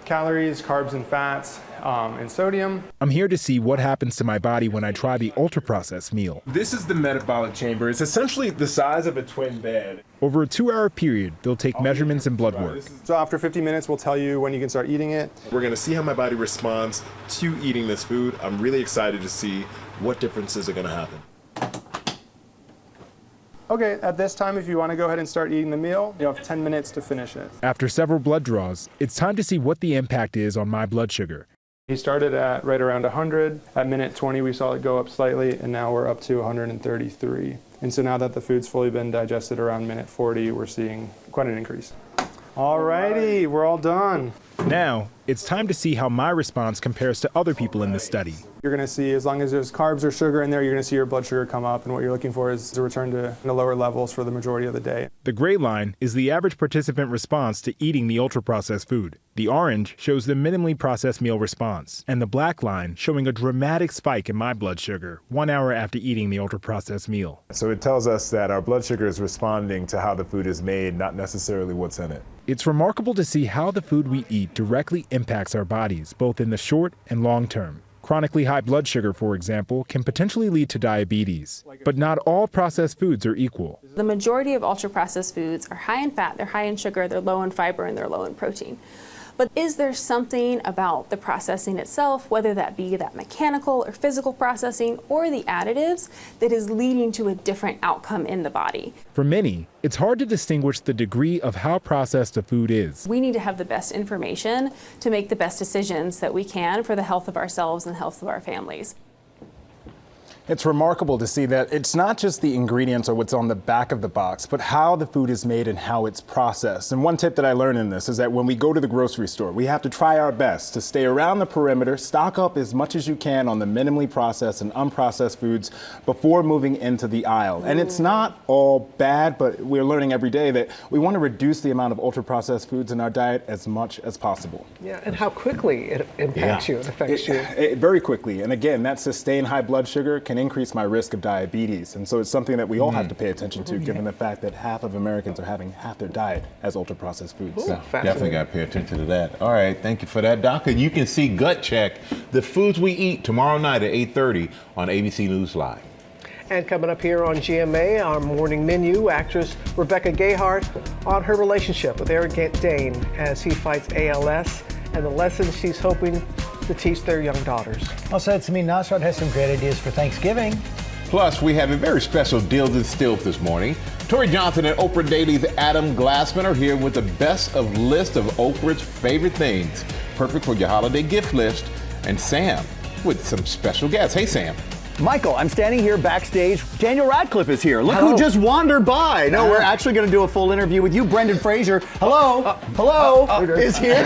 calories, carbs and fats, and sodium. I'm here to see what happens to my body when I try the ultra-processed meal. This is the metabolic chamber. It's essentially the size of a twin bed. Over a 2-hour period, they'll take measurements and blood work. So after 50 minutes, we'll tell you when you can start eating it. We're going to see how my body responds to eating this food. I'm really excited to see what differences are going to happen. Okay, at this time, if you want to go ahead and start eating the meal, you have 10 minutes to finish it. After several blood draws, it's time to see what the impact is on my blood sugar. He started at right around 100. At minute 20, we saw it go up slightly, and now we're up to 133. And so now that the food's fully been digested around minute 40, we're seeing quite an increase. All righty, we're all done. Now, it's time to see how my response compares to other people in the study. You're going to see, as long as there's carbs or sugar in there, you're going to see your blood sugar come up, and what you're looking for is a return to the lower levels for the majority of the day. The gray line is the average participant response to eating the ultra-processed food. The orange shows the minimally processed meal response, and the black line showing a dramatic spike in my blood sugar 1 hour after eating the ultra-processed meal. So it tells us that our blood sugar is responding to how the food is made, not necessarily what's in it. It's remarkable to see how the food we eat directly impacts our bodies, both in the short and long term. Chronically high blood sugar, for example, can potentially lead to diabetes. But not all processed foods are equal. The majority of ultra-processed foods are high in fat, they're high in sugar, they're low in fiber, and they're low in protein. But is there something about the processing itself, whether that be that mechanical or physical processing or the additives, that is leading to a different outcome in the body? For many, it's hard to distinguish the degree of how processed a food is. We need to have the best information to make the best decisions that we can for the health of ourselves and the health of our families. It's remarkable to see that it's not just the ingredients or what's on the back of the box, but how the food is made and how it's processed. And one tip that I learned in this is that when we go to the grocery store, we have to try our best to stay around the perimeter, stock up as much as you can on the minimally processed and unprocessed foods before moving into the aisle. And it's not all bad, but we're learning every day that we want to reduce the amount of ultra-processed foods in our diet as much as possible. Yeah, and how quickly it impacts you, it affects you. Very quickly. And again, that sustained high blood sugar can increase my risk of diabetes. And so it's something that we all have to pay attention to, given the fact that half of Americans are having half their diet as ultra-processed foods. Ooh, definitely got to pay attention to that. All right, thank you for that, Doc. And you can see Gut Check, the foods we eat, tomorrow night at 8:30 on ABC News Live. And coming up here on GMA, our morning menu, actress Rebecca Gayheart on her relationship with Eric Dane as he fights ALS and the lessons she's hoping to teach their young daughters. Also, it's me, Nasrat has some great ideas for Thanksgiving. Plus, we have a very special Deals and Steals this morning. Tori Johnson and Oprah Daily's Adam Glassman are here with the best of list of Oprah's favorite things, perfect for your holiday gift list. And Sam with some special guests. Hey, Sam. Michael, I'm standing here backstage. Daniel Radcliffe is here. Look who just wandered by. No, we're actually going to do a full interview with you. Brendan Fraser, is here.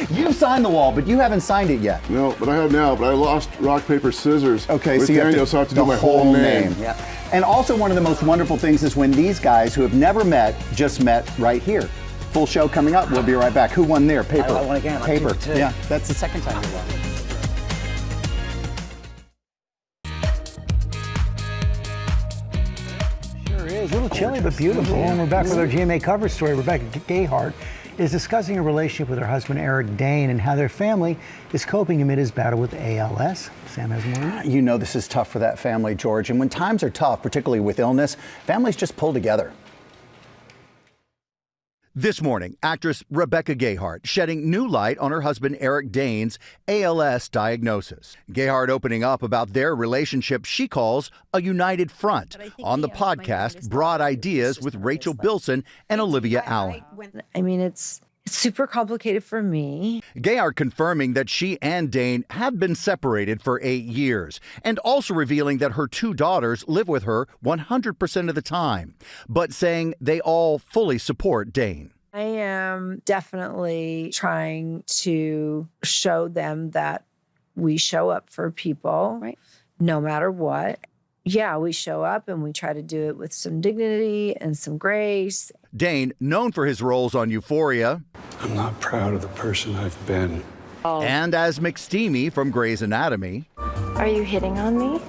You signed the wall, but you haven't signed it yet. No, but I have now. But I lost rock, paper, scissors. Okay, with so you Daniel, so I have to do my whole name. Yeah. And also one of the most wonderful things is when these guys who have never met just met right here. Full show coming up. We'll be right back. Who won there? Paper. I won again. Paper. Yeah, that's the second time you won. It's a little chilly but beautiful. And we're back with our GMA cover story. Rebecca Gayheart is discussing a relationship with her husband Eric Dane and how their family is coping amid his battle with ALS. Sam has more. You know this is tough for that family, George. And when times are tough, particularly with illness, families just pull together. This morning, actress Rebecca Gayheart shedding new light on her husband Eric Dane's ALS diagnosis. Gayheart opening up about their relationship she calls a united front on the podcast Broad Ideas with Rachel Bilson and Olivia Allen. I mean, it's super complicated for me. Gayheart confirming that she and Dane have been separated for 8 years and also revealing that her 2 daughters live with her 100% of the time, but saying they all fully support Dane. I am definitely trying to show them that we show up for people, right? No matter what. Yeah, we show up and we try to do it with some dignity and some grace. Dane, known for his roles on Euphoria. I'm not proud of the person I've been. And as McSteamy from Grey's Anatomy. Are you hitting on me?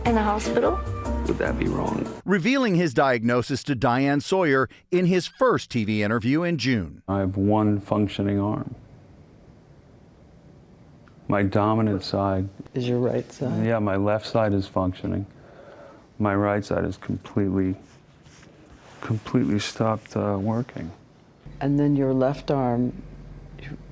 In the hospital? Would that be wrong? Revealing his diagnosis to Diane Sawyer in his first TV interview in June. I have one functioning arm. My dominant side is your right side? Yeah, my left side is functioning. My right side is completely stopped working. And then your left arm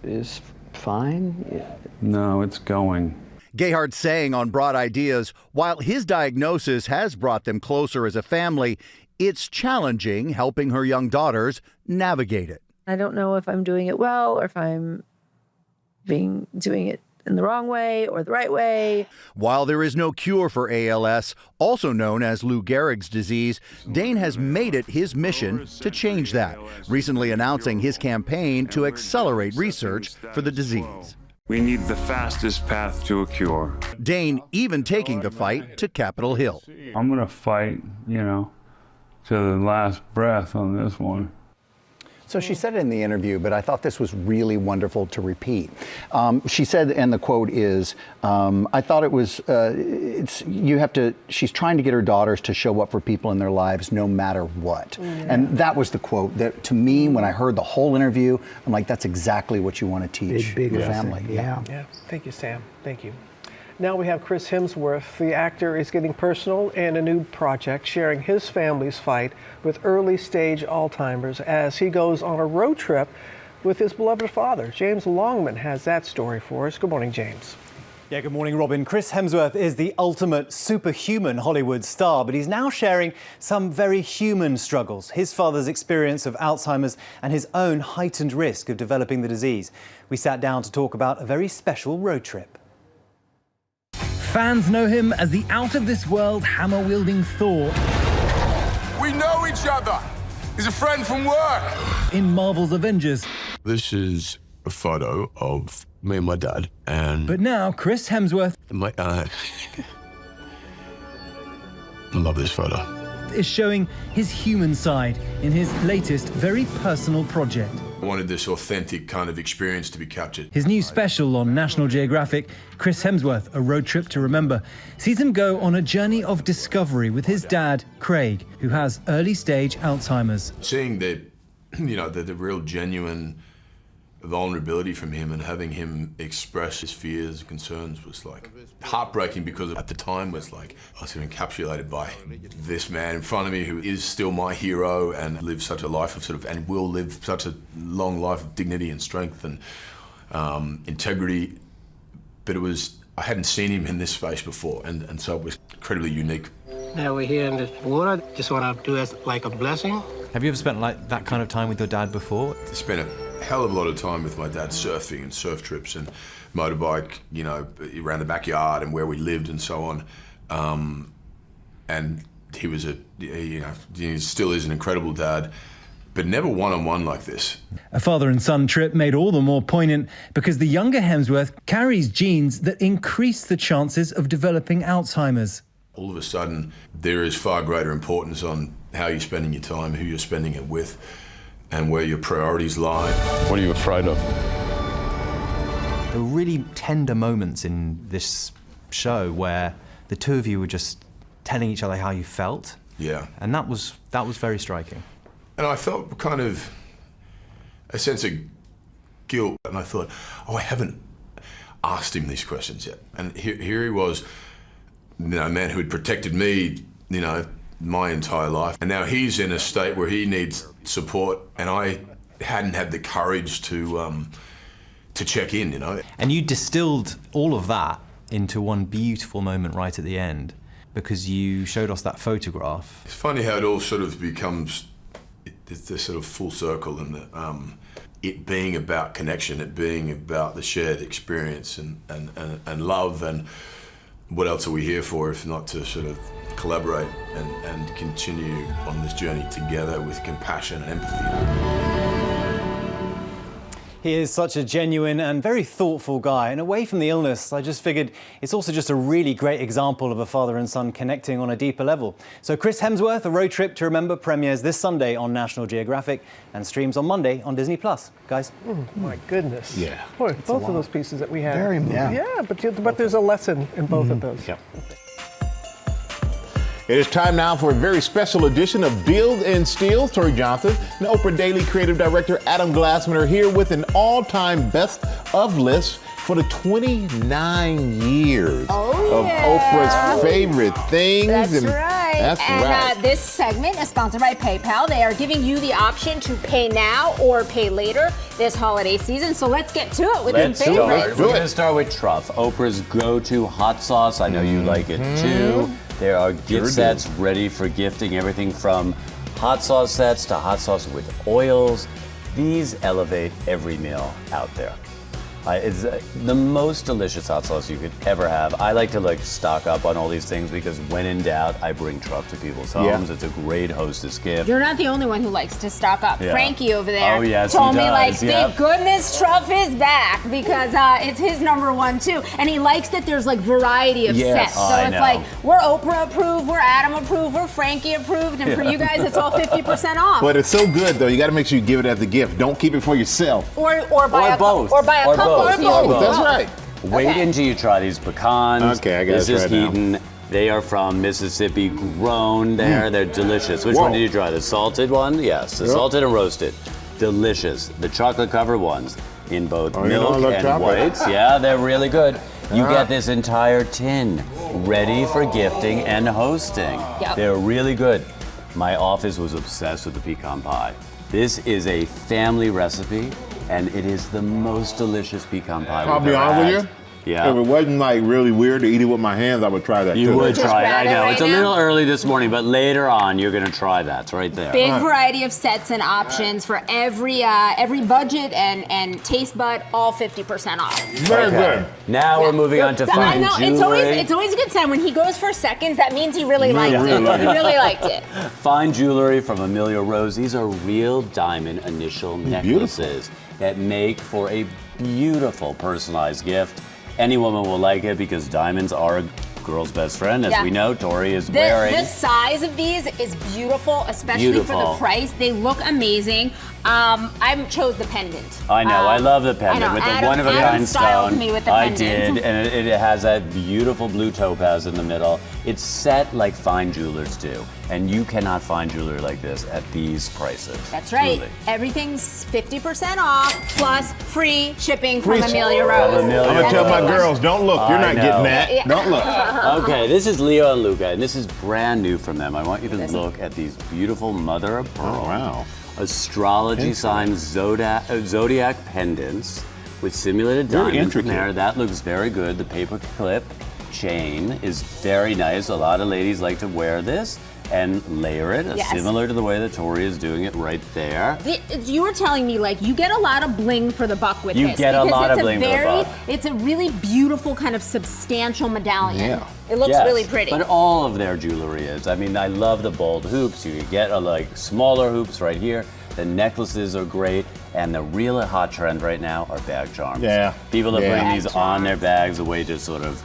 is fine? No, it's going. Gayheart saying on Broad Ideas, while his diagnosis has brought them closer as a family, it's challenging helping her young daughters navigate it. I don't know if I'm doing it well or if I'm doing it in the wrong way or the right way. While there is no cure for ALS, also known as Lou Gehrig's disease, Dane has made it his mission to change that, recently announcing his campaign to accelerate research for the disease. We need the fastest path to a cure. Dane even taking the fight to Capitol Hill. I'm going to fight, to the last breath on this one. So she said it in the interview, but I thought this was really wonderful to repeat. She said, and the quote is, I thought it was, she's trying to get her daughters to show up for people in their lives no matter what. Yeah. And that was the quote that, to me, when I heard the whole interview, I'm like, that's exactly what you want to teach your family. Yeah. Thank you, Sam. Thank you. Now we have Chris Hemsworth. The actor is getting personal in a new project, sharing his family's fight with early-stage Alzheimer's as he goes on a road trip with his beloved father. James Longman has that story for us. Good morning, James. Yeah, good morning, Robin. Chris Hemsworth is the ultimate superhuman Hollywood star, but he's now sharing some very human struggles. His father's experience of Alzheimer's and his own heightened risk of developing the disease. We sat down to talk about a very special road trip. Fans know him as the out-of-this-world hammer-wielding Thor. We know each other. He's a friend from work. In Marvel's Avengers. This is a photo of me and my dad, and... But now, Chris Hemsworth... I love this photo. ...is showing his human side in his latest, very personal project. I wanted this authentic kind of experience to be captured. His new special on National Geographic, Chris Hemsworth, A Road Trip to Remember, sees him go on a journey of discovery with his dad, Craig, who has early-stage Alzheimer's. Seeing the real genuine vulnerability from him and having him express his fears and concerns was like heartbreaking, because at the time was like I was sort of encapsulated by this man in front of me who is still my hero and lives such a life of and will live such a long life of dignity and strength and integrity. But I hadn't seen him in this space before, and so it was incredibly unique. Now we're here in the water. Just want to do it like a blessing. Have you ever spent like that kind of time with your dad before? I spent a hell of a lot of time with my dad surfing and surf trips and motorbike, around the backyard and where we lived and so on. And he was he still is an incredible dad, but never one-on-one like this. A father and son trip made all the more poignant because the younger Hemsworth carries genes that increase the chances of developing Alzheimer's. All of a sudden, there is far greater importance on how you're spending your time, who you're spending it with, and where your priorities lie. What are you afraid of? There were really tender moments in this show where the two of you were just telling each other how you felt. Yeah. And that was very striking. And I felt kind of a sense of guilt, and I thought, I haven't asked him these questions yet. And here he was, a man who had protected me, my entire life. And now he's in a state where he needs support, and I hadn't had the courage to check in, And you distilled all of that into one beautiful moment right at the end, because you showed us that photograph. It's funny how it all sort of becomes this sort of full circle, and it being about connection, it being about the shared experience and love, and what else are we here for if not to sort of collaborate and continue on this journey together with compassion and empathy. He is such a genuine and very thoughtful guy, and away from the illness, I just figured it's also just a really great example of a father and son connecting on a deeper level. So Chris Hemsworth, A Road Trip to Remember, premieres this Sunday on National Geographic and streams on Monday on Disney+. Guys? My goodness. Yeah. Boy, both of those pieces that we had. Very moving. Yeah, but there's a lesson in both of those. Yep. It is time now for a very special edition of Build and Steal. Tori Johnson and Oprah Daily creative director Adam Glassman are here with an all-time best of list for the 29 years of Oprah's favorite things. That's right. That's right. This segment is sponsored by PayPal. They are giving you the option to pay now or pay later this holiday season. So let's get to it with some favorites. We're going to start with Truff, Oprah's go-to hot sauce. I know you like it too. There are gift sets ready for gifting, everything from hot sauce sets to hot sauce with oils. These elevate every meal out there. It's the most delicious hot sauce you could ever have. I like to stock up on all these things because when in doubt, I bring Truff to people's homes. It's a great hostess gift. You're not the only one who likes to stock up. Yeah. Frankie over there he told me does. thank goodness Truff is back because it's his #1 too. And he likes that there's variety of sets. So it's we're Oprah approved, we're Adam approved, we're Frankie approved, and for you guys it's all 50% off. But it's so good though, you got to make sure you give it as a gift. Don't keep it for yourself. Or buy both. Or buy a couple. Or both. That's right. Wait until you try these pecans. Okay, I got this is right now. Heaton. They are from Mississippi, grown there. They're delicious. Which one did you try? The salted one? Yes, the salted and roasted. Delicious. The chocolate-covered ones in both milk and whites. Yeah, they're really good. You get this entire tin ready for gifting and hosting. Yep. They're really good. My office was obsessed with the pecan pie. This is a family recipe, and it is the most delicious pecan pie I'll we've be ever honest had. with you. Yeah. If it wasn't like really weird to eat it with my hands, I would try that. You too. would try it. I know. right It's a now? little early this morning, but later on, you're going to try that. It's right there. Big variety of sets and options for every budget and taste bud, all 50% off. Very good. Now we're moving on to I fine know, jewelry. it's always a good sign. When he goes for seconds, that means he really liked it. He really liked it. Fine jewelry from Amelia Rose. These are real diamond initial necklaces that make for a beautiful personalized gift. Any woman will like it because diamonds are a girl's best friend, as we know. Tori is wearing. The size of these is beautiful, especially for the price. They look amazing. I chose the pendant. I know, I love the pendant with the one-of-a-kind stone. Me with the I pendant. did, and it has that beautiful blue topaz in the middle. It's set like fine jewelers do, and you cannot find jewelry like this at these prices. That's right. Truly. Everything's 50% off, plus free shipping from Amelia Rose. I'm gonna tell my girls, don't look. You're not getting that. Don't look. Okay, this is Leo and Luca, and this is brand new from them. I want you to look at these beautiful mother of pearl, astrology sign zodiac pendants with simulated diamonds in there. That looks very good. The paper clip chain is very nice. A lot of ladies like to wear this and layer it, similar to the way that Tori is doing it right there. You were telling me, like, you get a lot of bling for the buck with You this. get a lot of bling for the buck. It's a really beautiful, kind of substantial medallion. Yeah. It looks really pretty. But all of their jewelry is. I mean, I love the bold hoops. You can get like smaller hoops right here. The necklaces are great. And the real hot trend right now are bag charms. Yeah. People are putting Bag these on their bags, a way to sort of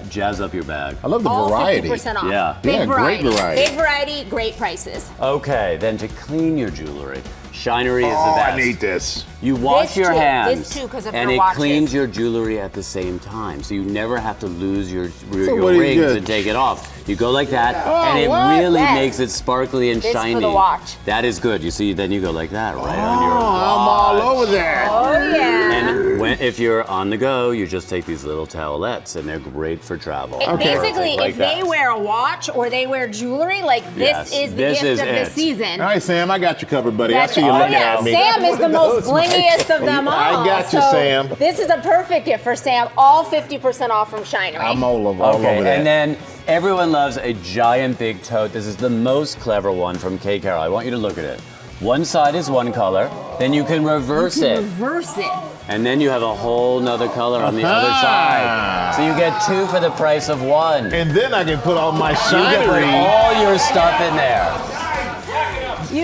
jazz up your bag. I love the all variety. 50% off. Yeah. Big variety. Great variety. Big variety, great prices. Okay, then to clean your jewelry, Shinery is the best. I need this. You wash your hands, This too, 'cause of and her it watches. cleans your jewelry at the same time, so you never have to lose your what do you rings get? and take it off. You go like that, Oh, and it what? really Yes. makes it sparkly and This for shiny. the watch. That is good. You see, then you go like that right on your I'm watch. all over that. Oh, yeah. And if you're on the go, you just take these little towelettes, and they're great for travel. Basically, Like if that. they wear a watch or they wear jewelry, like this Yes, is the this gift is of the it. season. All right, Sam, I got you covered, buddy. I see you Oh, looking yeah. at me. Sam is the most blingiest of them all. I got you, So Sam. This is a perfect gift for Sam. All 50% off from Shinery. I'm all over that. And then everyone loves a giant big tote. This is the most clever one from K. Carroll. I want you to look at it. One side is one color, then you can reverse it. Reverse it. And then you have a whole nother color on the other side. So you get two for the price of one. And then I can put all my You can put shinery. all your stuff in there.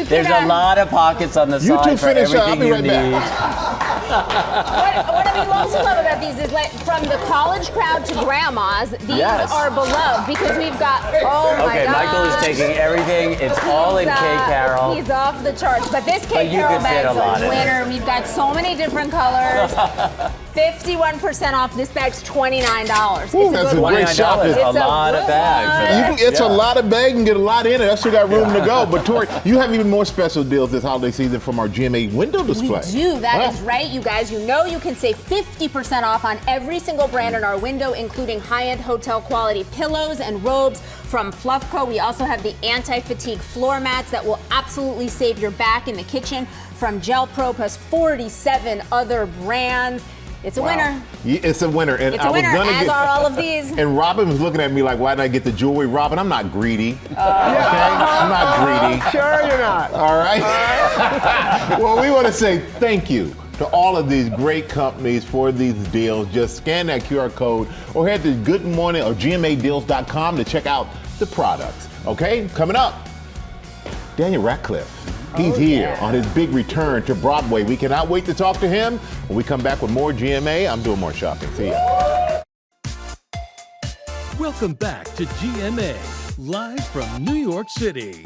There's a lot of pockets on the You two side for finish up. I'll everything be you right need. back. What I also love about these is, like, from the college crowd to grandmas, these are beloved because we've got, oh my Okay, God. Michael is taking everything. It's all in K. Carroll. He's off the charts. But this K. But you Carroll could fit bag's a lot a in winner. We've got so many different colors. 51% off. This bag's $29. Ooh, It's that's a good a great one. shopping. It's a lot of good bags. one. It's a lot of bag and get a lot in it. I still got room to go. But Tori, you have even more special deals this holiday season from our GMA window display. We do. That is right, you guys. You know you can save 50% off on every single brand in our window, including high-end hotel quality pillows and robes from Fluffco. We also have the anti-fatigue floor mats that will absolutely save your back in the kitchen from Gel Pro plus 47 other brands. It's a winner. Yeah, it's a winner. And It's a winner, as are all of these. And Robin was looking at me like, why did I get the jewelry? Robin, I'm not greedy. Okay? I'm not greedy. Sure you're not. All right. Well, we want to say thank you to all of these great companies for these deals. Just scan that QR code or head to Good Morning or GMAdeals.com to check out the products. Okay, coming up, Daniel Radcliffe. He's here on his big return to Broadway. We cannot wait to talk to him. When we come back with more GMA, I'm doing more shopping. See ya. Welcome back to GMA, live from New York City.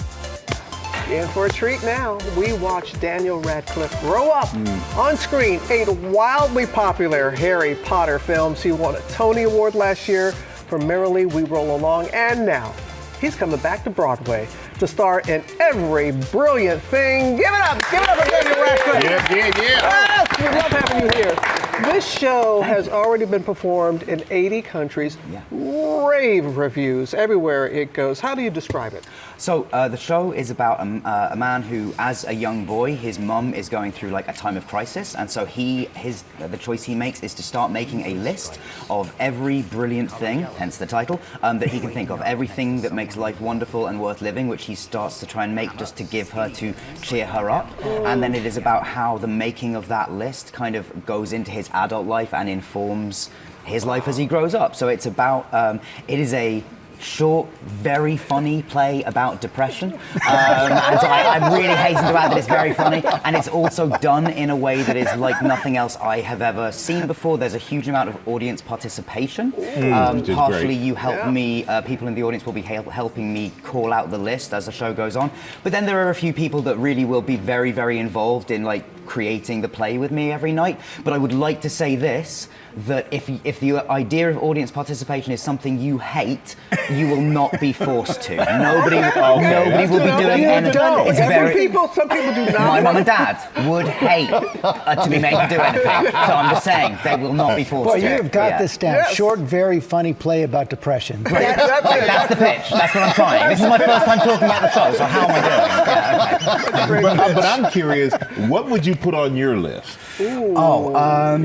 In for a treat now, we watch Daniel Radcliffe grow up on screen. 8 wildly popular Harry Potter films. He won a Tony Award last year for Merrily We Roll Along, and now he's coming back to Broadway to star in every brilliant thing. Give it up for Daniel Radcliffe. Yeah. Yes, we love having you here. This show has already been performed in 80 countries. Rave reviews everywhere it goes. How do you describe it? So the show is about a man who, as a young boy, his mum is going through like a time of crisis, and so the choice he makes is to start making a list of every brilliant thing, hence the title, that he can think of, everything that makes life wonderful and worth living, which he starts to try and make just to give her, to cheer her up. And then it is about how the making of that list kind of goes into his adult life and informs his life as he grows up. So it's about, it is a short, very funny play about depression. And so I really hasten to add that it's very funny, and it's also done in a way that is like nothing else I have ever seen before. There's a huge amount of audience participation. Partially you help me, people in the audience will be helping me call out the list as the show goes on. But then there are a few people that really will be very, very involved in like creating the play with me every night. But I would like to say this, that if the idea of audience participation is something you hate, you will not be forced to. Nobody will be doing anything. Some people do not. My mum and dad would hate to be made to do anything. So I'm just saying, they will not be forced Well, to. you've got this down. Yes. Short, very funny play about depression. That's the pitch. That's what I'm trying. This is my first time talking about the show, so how am I doing? But I'm curious, what would you put on your list? I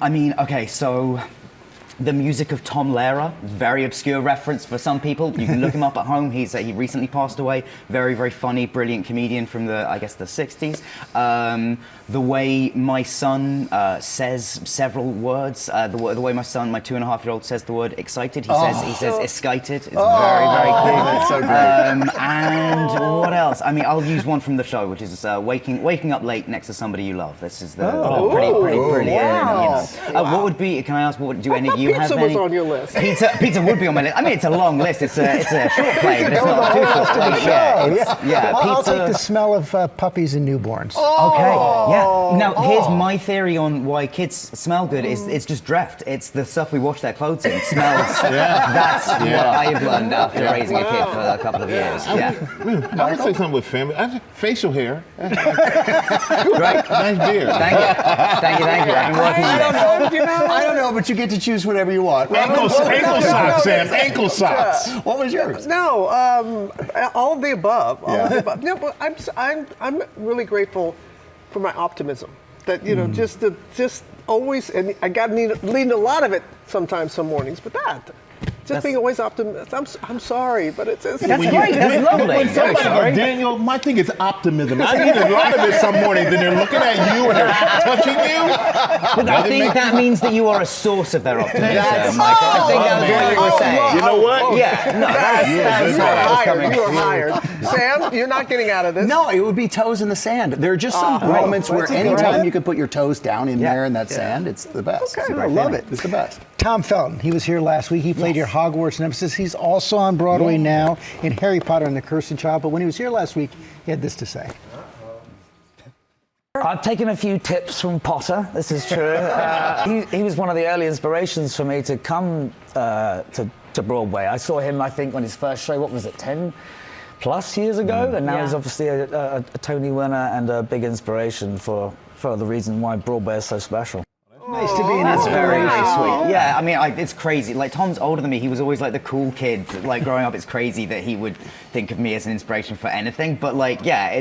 mean, okay, so the music of Tom Lehrer, very obscure reference for some people. You can look him up at home. He recently passed away. Very, very funny, brilliant comedian from the 60s. The way my son says several words, the way my son, my 2.5-year-old, says the word excited. He says excited. It's very, very cool. That's so great. And what else? I mean, I'll use one from the show, which is waking up late next to somebody you love. This is the pretty brilliant. Wow. You know. What would be? Can I ask? What do any of you have? Pizza was on your list. Pizza would be on my list. I mean, it's a long list. It's a short play, but it's not too short. I'll Pizza. take the smell of puppies and newborns. Okay. Yeah. Now, here's my theory on why kids smell good. It's just dreft. It's the stuff we wash their clothes in. Smells. That's what I have learned after raising a kid for a couple of years. I would say something with family. Facial hair. Great. Nice beard. Thank you. I've been working on this. I don't know, but you get to choose whatever you want. Ankle socks, Sam. Ankle socks. What was yours? No, all of the above. All of the above. No, but I'm really grateful for my optimism. That just always, and I got to lean a lot of it sometimes, some mornings. But being always optimistic. I'm sorry, but it's that's great. That's lovely. Daniel, my thing is optimism. I need a lot of it some mornings, and they're looking at you and they're touching you. But I think that means that you are a source of their optimism. I think that was what you were saying. You know what? Yeah. No, that's how I was coming. You were hired. Sam, you're not getting out of this. No, it would be toes in the sand. There are just some moments where anytime you can put your toes down in there in that sand, it's the best. Okay. I love it. It's the best. Tom Felton, he was here last week. He played your Hogwarts nemesis. He's also on Broadway now in Harry Potter and the Cursed Child. But when he was here last week, he had this to say. I've taken a few tips from Potter, this is true. He was one of the early inspirations for me to come to Broadway. I saw him, I think, on his first show, 10 plus years ago? And now he's obviously a Tony winner and a big inspiration for the reason why Broadway is so special. Nice to be in That's very, very sweet. Yeah, I mean, it's crazy. Like, Tom's older than me. He was always like the cool kid. Like, growing up, it's crazy that he would think of me as an inspiration for anything. But like, yeah,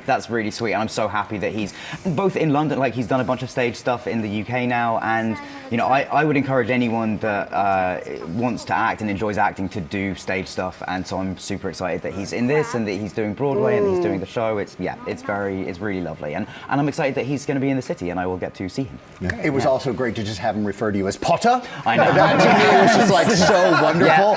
that's really sweet. And I'm so happy that he's both in London. Like, he's done a bunch of stage stuff in the UK now. And you know, I would encourage anyone that wants to act and enjoys acting to do stage stuff. And so I'm super excited that he's in this and that he's doing Broadway and he's doing the show. It's really lovely. And I'm excited that he's going to be in the city and I will get to see him. Yeah. It was also great to just have him refer to you as Potter. I know. That to me was just like so wonderful.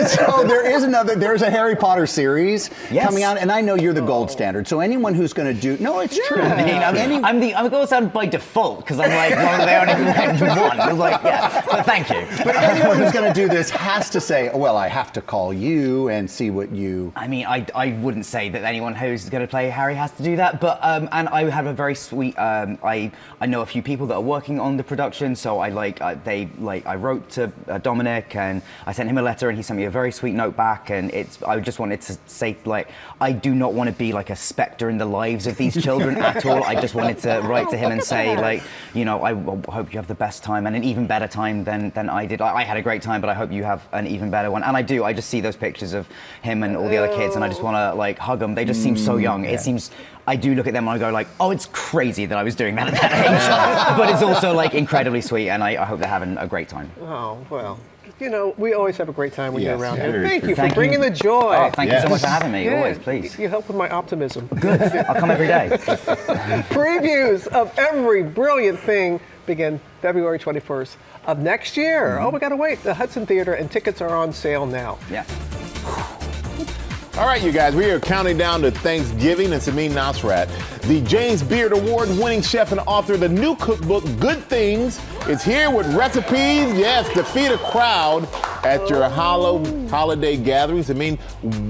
So there's a Harry Potter series coming out, and I know you're the gold standard. So anyone who's going to do, it's true. I'm the gold standard by default because I'm like one of the only one. Like, but thank you. But anyone who's going to do this has to say, well, I have to call you and see what you. I mean, I wouldn't say that anyone who's going to play Harry has to do that, but and I have a very sweet. I know a few people that are working working on the production, so I wrote to Dominic, and I sent him a letter, and he sent me a very sweet note back, and I just wanted to say, like, I do not want to be like a specter in the lives of these children at all. I just wanted to write to him and say, like, you know, I hope you have the best time and an even better time than I did. I had a great time, but I hope you have an even better one. And I do. I just see those pictures of him and all the other kids, and I just want to, like, hug them. They just seem so young. It seems, I do look at them and I go, like, oh, it's crazy that I was doing that at that age. But it's also, like, incredibly sweet, and I hope they're having a great time. Oh, well. You know, we always have a great time when you're around here. Thank you for Thank bringing the joy. Oh, thank you so much for having me. Always, please. You help with my optimism. Good. I'll come every day. Previews of every brilliant thing begin February 21st of next year. Oh, we got to wait. The Hudson Theater, and tickets are on sale now. Yeah. All right, you guys, we are counting down to Thanksgiving, and Samin Nosrat, the James Beard Award-winning chef and author of the new cookbook, Good Things, is here with recipes, yes, to feed a crowd at your holiday gatherings. Samin,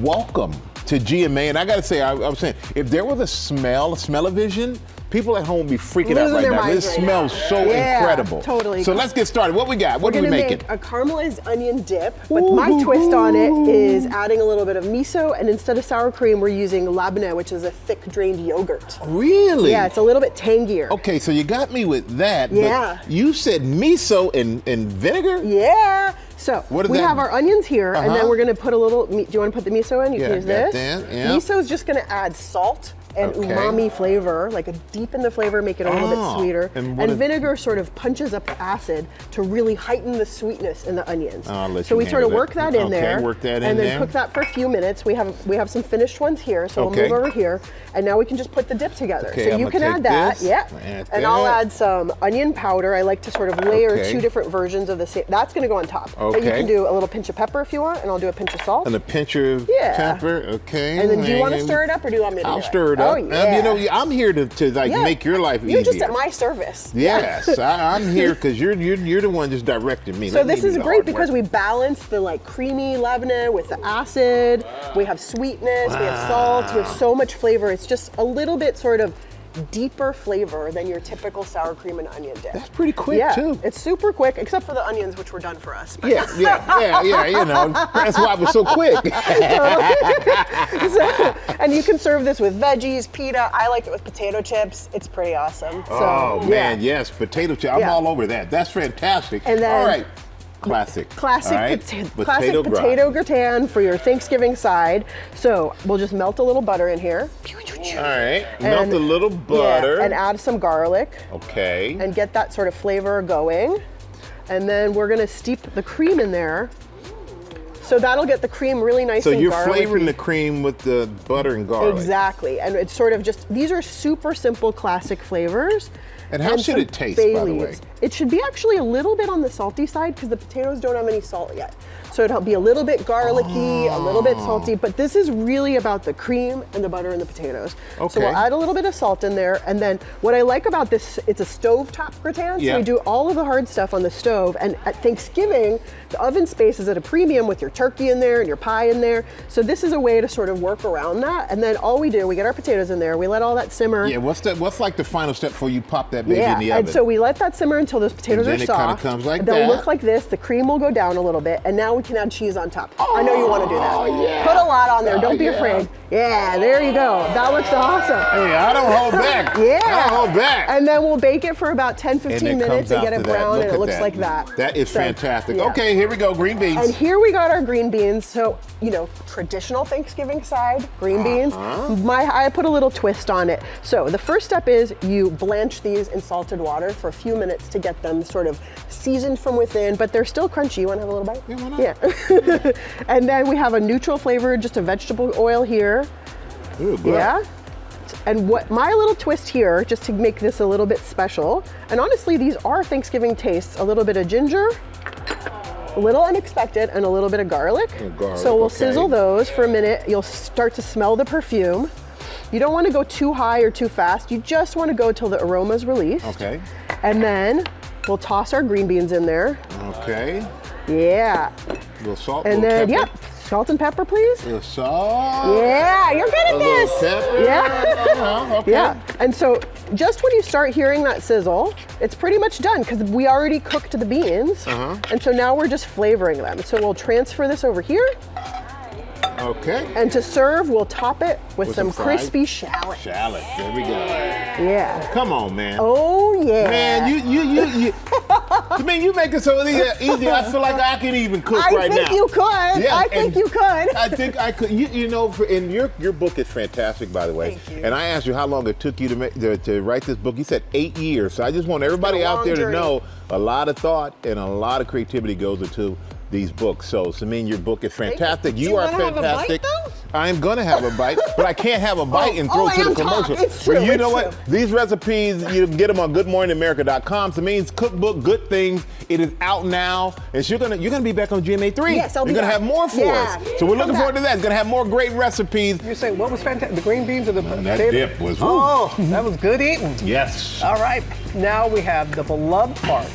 welcome to GMA. And I got to say, I was saying, if there was a smell-o-vision, people at home would be freaking out right now. This smells so incredible. Totally. So let's get started. What we got? What are we making? We're gonna make a caramelized onion dip, but my twist on it is adding a little bit of miso, and instead of sour cream, we're using labneh, which is a thick drained yogurt. Really? Yeah, it's a little bit tangier. Okay, so you got me with that. Yeah. But you said miso and vinegar? Yeah. So we have our onions here, and then we're gonna put a little, do you wanna put the miso in? You can use this. Miso is just gonna add salt and umami flavor, like a deepen the flavor, make it a little bit sweeter. And vinegar sort of punches up the acid to really heighten the sweetness in the onions. So we sort of work that in there, and then cook that for a few minutes. We have some finished ones here, so we'll move over here, and now we can just put the dip together. So you can add that, and I'll add some onion powder. I like to sort of layer two different versions of the same. That's going to go on top. But you can do a little pinch of pepper if you want, and I'll do a pinch of salt. And a pinch of pepper, okay. And then do you want to stir it up, or do you want me to do it? I'll stir it up. Oh, yeah. You know, I'm here to make your life easier. You're just at my service. Yes, I'm here because you're the one just directing me. So this is great because we balance the like creamy labneh with the acid. We have sweetness, we have salt, we have so much flavor. It's just a little bit sort of deeper flavor than your typical sour cream and onion dip. That's pretty quick too. It's super quick, except for the onions, which were done for us. But yeah, you know, that's why it was so quick. And you can serve this with veggies, pita. I like it with potato chips. It's pretty awesome. Oh man, yes, potato chips. I'm all over that. That's fantastic. And then, all right. Classic potato gratin for your Thanksgiving side. So we'll just melt a little butter in here. All right, melt a little butter. Yeah, and add some garlic. Okay. And get that sort of flavor going. And then we're gonna steep the cream in there. So that'll get the cream really nice and garlicky. So you're flavoring the cream with the butter and garlic. Exactly, and it's sort of just, these are super simple classic flavors. And how should it taste, by the way? It should be actually a little bit on the salty side because the potatoes don't have any salt yet. So it'll be a little bit garlicky, a little bit salty, but this is really about the cream and the butter and the potatoes. Okay. So we'll add a little bit of salt in there, and then what I like about this, it's a stovetop gratin, so we do all of the hard stuff on the stove, and at Thanksgiving, the oven space is at a premium with your turkey in there and your pie in there, so this is a way to sort of work around that, and then all we do, we get our potatoes in there, we let all that simmer. Yeah, what's like the final step before you pop that baby in the oven? And so we let that simmer until those potatoes are soft. It kind of comes like They'll look like this, the cream will go down a little bit, and now we can add cheese on top. I know you want to do that. Yeah. Put a lot on there, don't be afraid. Yeah, there you go. That looks awesome. Hey, I don't hold back. Yeah. I don't hold back. And then we'll bake it for about 10-15 minutes and get it brown, and it looks like that. That is fantastic. Okay, here we go, green beans. And here we got our green beans. So, you know, traditional Thanksgiving side, green beans. I put a little twist on it. So the first step is you blanch these in salted water for a few minutes to get them sort of seasoned from within, but they're still crunchy. You want to have a little bite? Yeah, why not? Yeah. And then we have a neutral flavor, just a vegetable oil here. Ooh, good. Yeah. And what my little twist here, just to make this a little bit special, and honestly, these are Thanksgiving tastes, a little bit of ginger, a little unexpected, and a little bit of garlic. So we'll sizzle those for a minute. You'll start to smell the perfume. You don't want to go too high or too fast. You just want to go till the aroma's released. Okay. And then we'll toss our green beans in there. Okay. Yeah. A little salt, and then, salt and pepper, please. A little salt. Yeah, you're good at this. pepper. Yeah. Okay. Yeah. And so just when you start hearing that sizzle, it's pretty much done because we already cooked the beans. And so now we're just flavoring them. So we'll transfer this over here. Okay. And to serve, we'll top it with some crispy shallot. Shallot. There we go. Yeah. Come on, man. Oh yeah. Man, you I mean, you make it so easy. I feel like I can even cook right now. I think you could. Yeah, I think you could. I think I could. You know, and your book is fantastic, by the way. Thank you. And I asked you how long it took you to write this book. You said 8 years. So I just want everybody out there to know a lot of thought and a lot of creativity goes into these books. So, Samin, your book is fantastic. You are fantastic. I'm gonna have a bite, but I can't have a bite and throw it to the commercial. It's true. But you know it's what? True. These recipes, you can get them on GoodMorningAmerica.com. Samin's cookbook, Good Things. It is out now, and you're gonna be back on GMA3. Yes, I'll be You're gonna back. have more for us. So we're looking forward to that. It's gonna have more great recipes. You're saying what was fantastic? The green beans or the That potato? dip was. Oh, that was good eating. Yes. All right, now we have the beloved park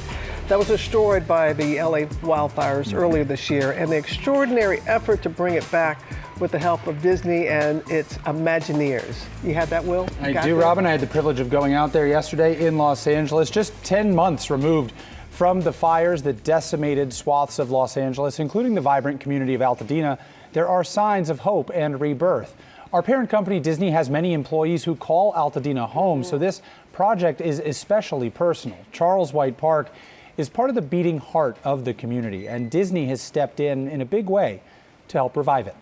that was destroyed by the LA wildfires earlier this year, and the extraordinary effort to bring it back with the help of Disney and its Imagineers. You had that, Will? I do, Robin. I had the privilege of going out there yesterday in Los Angeles, just 10 months removed from the fires that decimated swaths of Los Angeles, including the vibrant community of Altadena. There are signs of hope and rebirth. Our parent company, Disney, has many employees who call Altadena home, so this project is especially personal. Charles White Park is part of the beating heart of the community, and Disney has stepped in a big way to help revive it.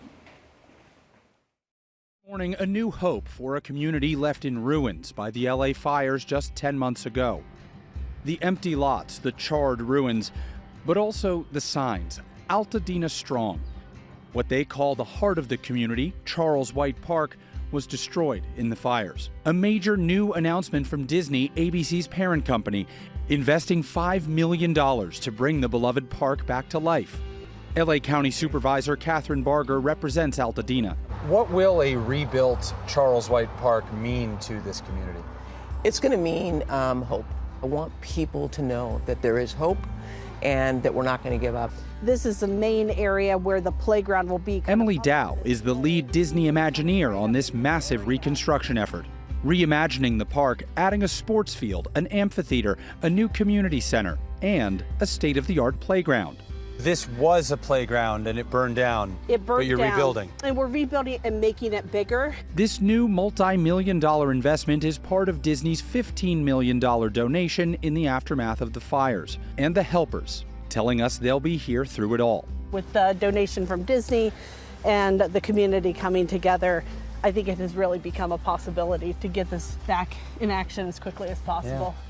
Morning, a new hope for a community left in ruins by the LA fires just 10 months ago. The empty lots, the charred ruins, but also the signs, Altadena Strong. What they call the heart of the community, Charles White Park, was destroyed in the fires. A major new announcement from Disney, ABC's parent company, investing $5 million to bring the beloved park back to life. LA County Supervisor Catherine Barger represents Altadena. What will a rebuilt Charles White Park mean to this community? It's going to mean hope. I want people to know that there is hope and that we're not going to give up. This is the main area where the playground will be. Emily Dow is the lead Disney Imagineer on this massive reconstruction effort. Reimagining the park, adding a sports field, an amphitheater, a new community center, and a state-of-the-art playground. This was a playground and it burned down. It burned but you're down, rebuilding. And we're rebuilding and making it bigger. This new multi-million-dollar investment is part of Disney's $15 million donation in the aftermath of the fires, and the helpers telling us they'll be here through it all. With the donation from Disney and the community coming together, I think it has really become a possibility to get this back in action as quickly as possible. Yeah.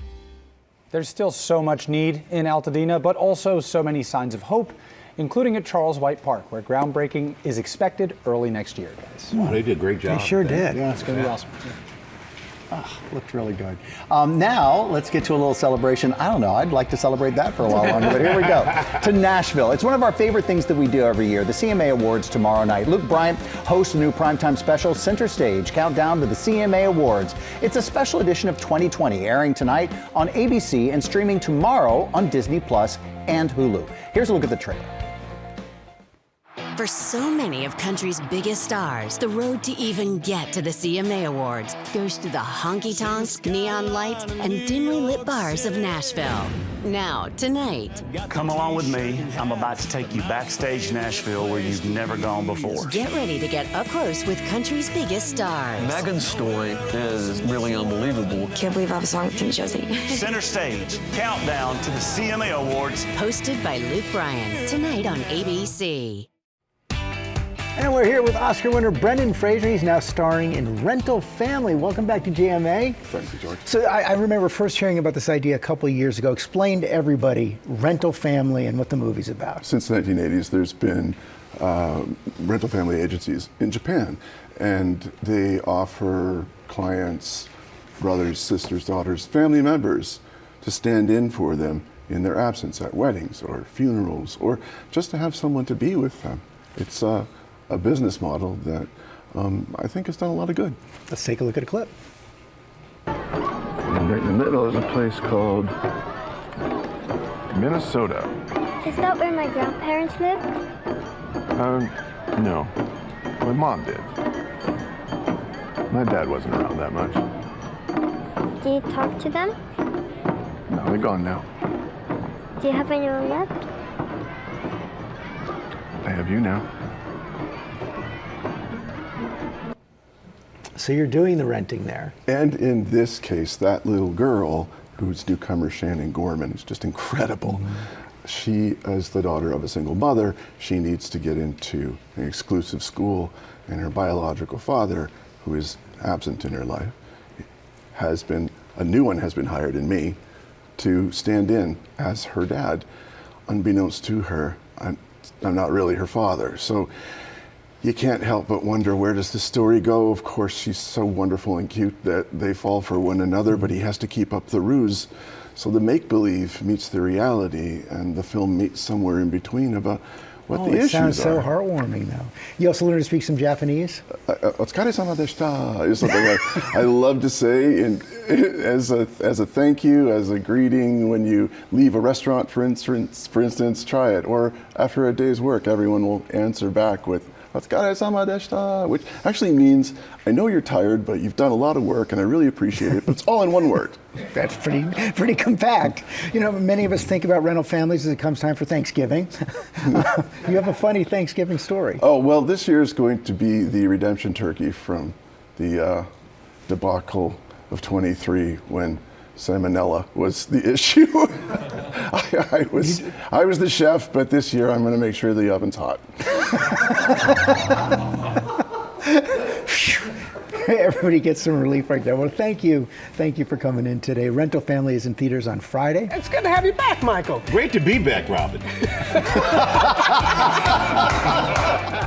There's still so much need in Altadena, but also so many signs of hope, including at Charles White Park, where groundbreaking is expected early next year, guys. Oh, they did a great job. They sure did. Yeah, it's going to be awesome. Looked really good. Now, let's get to a little celebration. I don't know, I'd like to celebrate that for a while longer, but here we go. To Nashville. It's one of our favorite things that we do every year, the CMA Awards tomorrow night. Luke Bryant hosts a new primetime special, Center Stage, Countdown to the CMA Awards. It's a special edition of 2020, airing tonight on ABC and streaming tomorrow on Disney Plus and Hulu. Here's a look at the trailer. For so many of country's biggest stars, the road to even get to the CMA Awards goes through the honky-tonks, neon lights, and dimly lit bars of Nashville. Now, tonight... Come along with me. I'm about to take you backstage Nashville where you've never gone before. Get ready to get up close with country's biggest stars. Megan's story is really unbelievable. Can't believe I have a song with Kim Josie. Center Stage, Countdown to the CMA Awards. Hosted by Luke Bryan, tonight on ABC. And we're here with Oscar winner Brendan Fraser. He's now starring in Rental Family. Welcome back to JMA. Thank you, George. So I remember first hearing about this idea a couple of years ago. Explain to everybody Rental Family and what the movie's about. Since the 1980s, there's been rental family agencies in Japan, and they offer clients, brothers, sisters, daughters, family members to stand in for them in their absence at weddings or funerals, or just to have someone to be with them. It's a business model that I think has done a lot of good. Let's take a look at a clip. And right in the middle is a place called Minnesota. Is that where my grandparents live? No, my mom did. My dad wasn't around that much. Do you talk to them? No, they're gone now. Do you have anyone left? I have you now. So you're doing the renting there. And in this case, that little girl, who's newcomer Shannon Gorman, is just incredible. She, as the daughter of a single mother, she needs to get into an exclusive school, and her biological father, who is absent in her life, a new one has been hired in me to stand in as her dad. Unbeknownst to her, I'm not really her father. So you can't help but wonder, where does the story go? Of course, she's so wonderful and cute that they fall for one another, but he has to keep up the ruse. So the make-believe meets the reality, and the film meets somewhere in between about what the issues are. It sounds so heartwarming, though. You also learned to speak some Japanese? Otsukare-sama deshita is something I love to say as a thank you, as a greeting when you leave a restaurant, for instance, try it. Or after a day's work, everyone will answer back with Otsukare-sama deshita, which actually means, I know you're tired, but you've done a lot of work and I really appreciate it. But it's all in one word. That's pretty compact. You know, many of us think about rental families as it comes time for Thanksgiving. You have a funny Thanksgiving story. Oh, well, this year is going to be the redemption turkey from the debacle of 23 when salmonella was the issue. I was the chef, but this year I'm going to make sure the oven's hot. Everybody gets some relief right there. Well, thank you for coming in today. Rental Family is in theaters on Friday. It's good to have you back, Michael. Great to be back, Robin.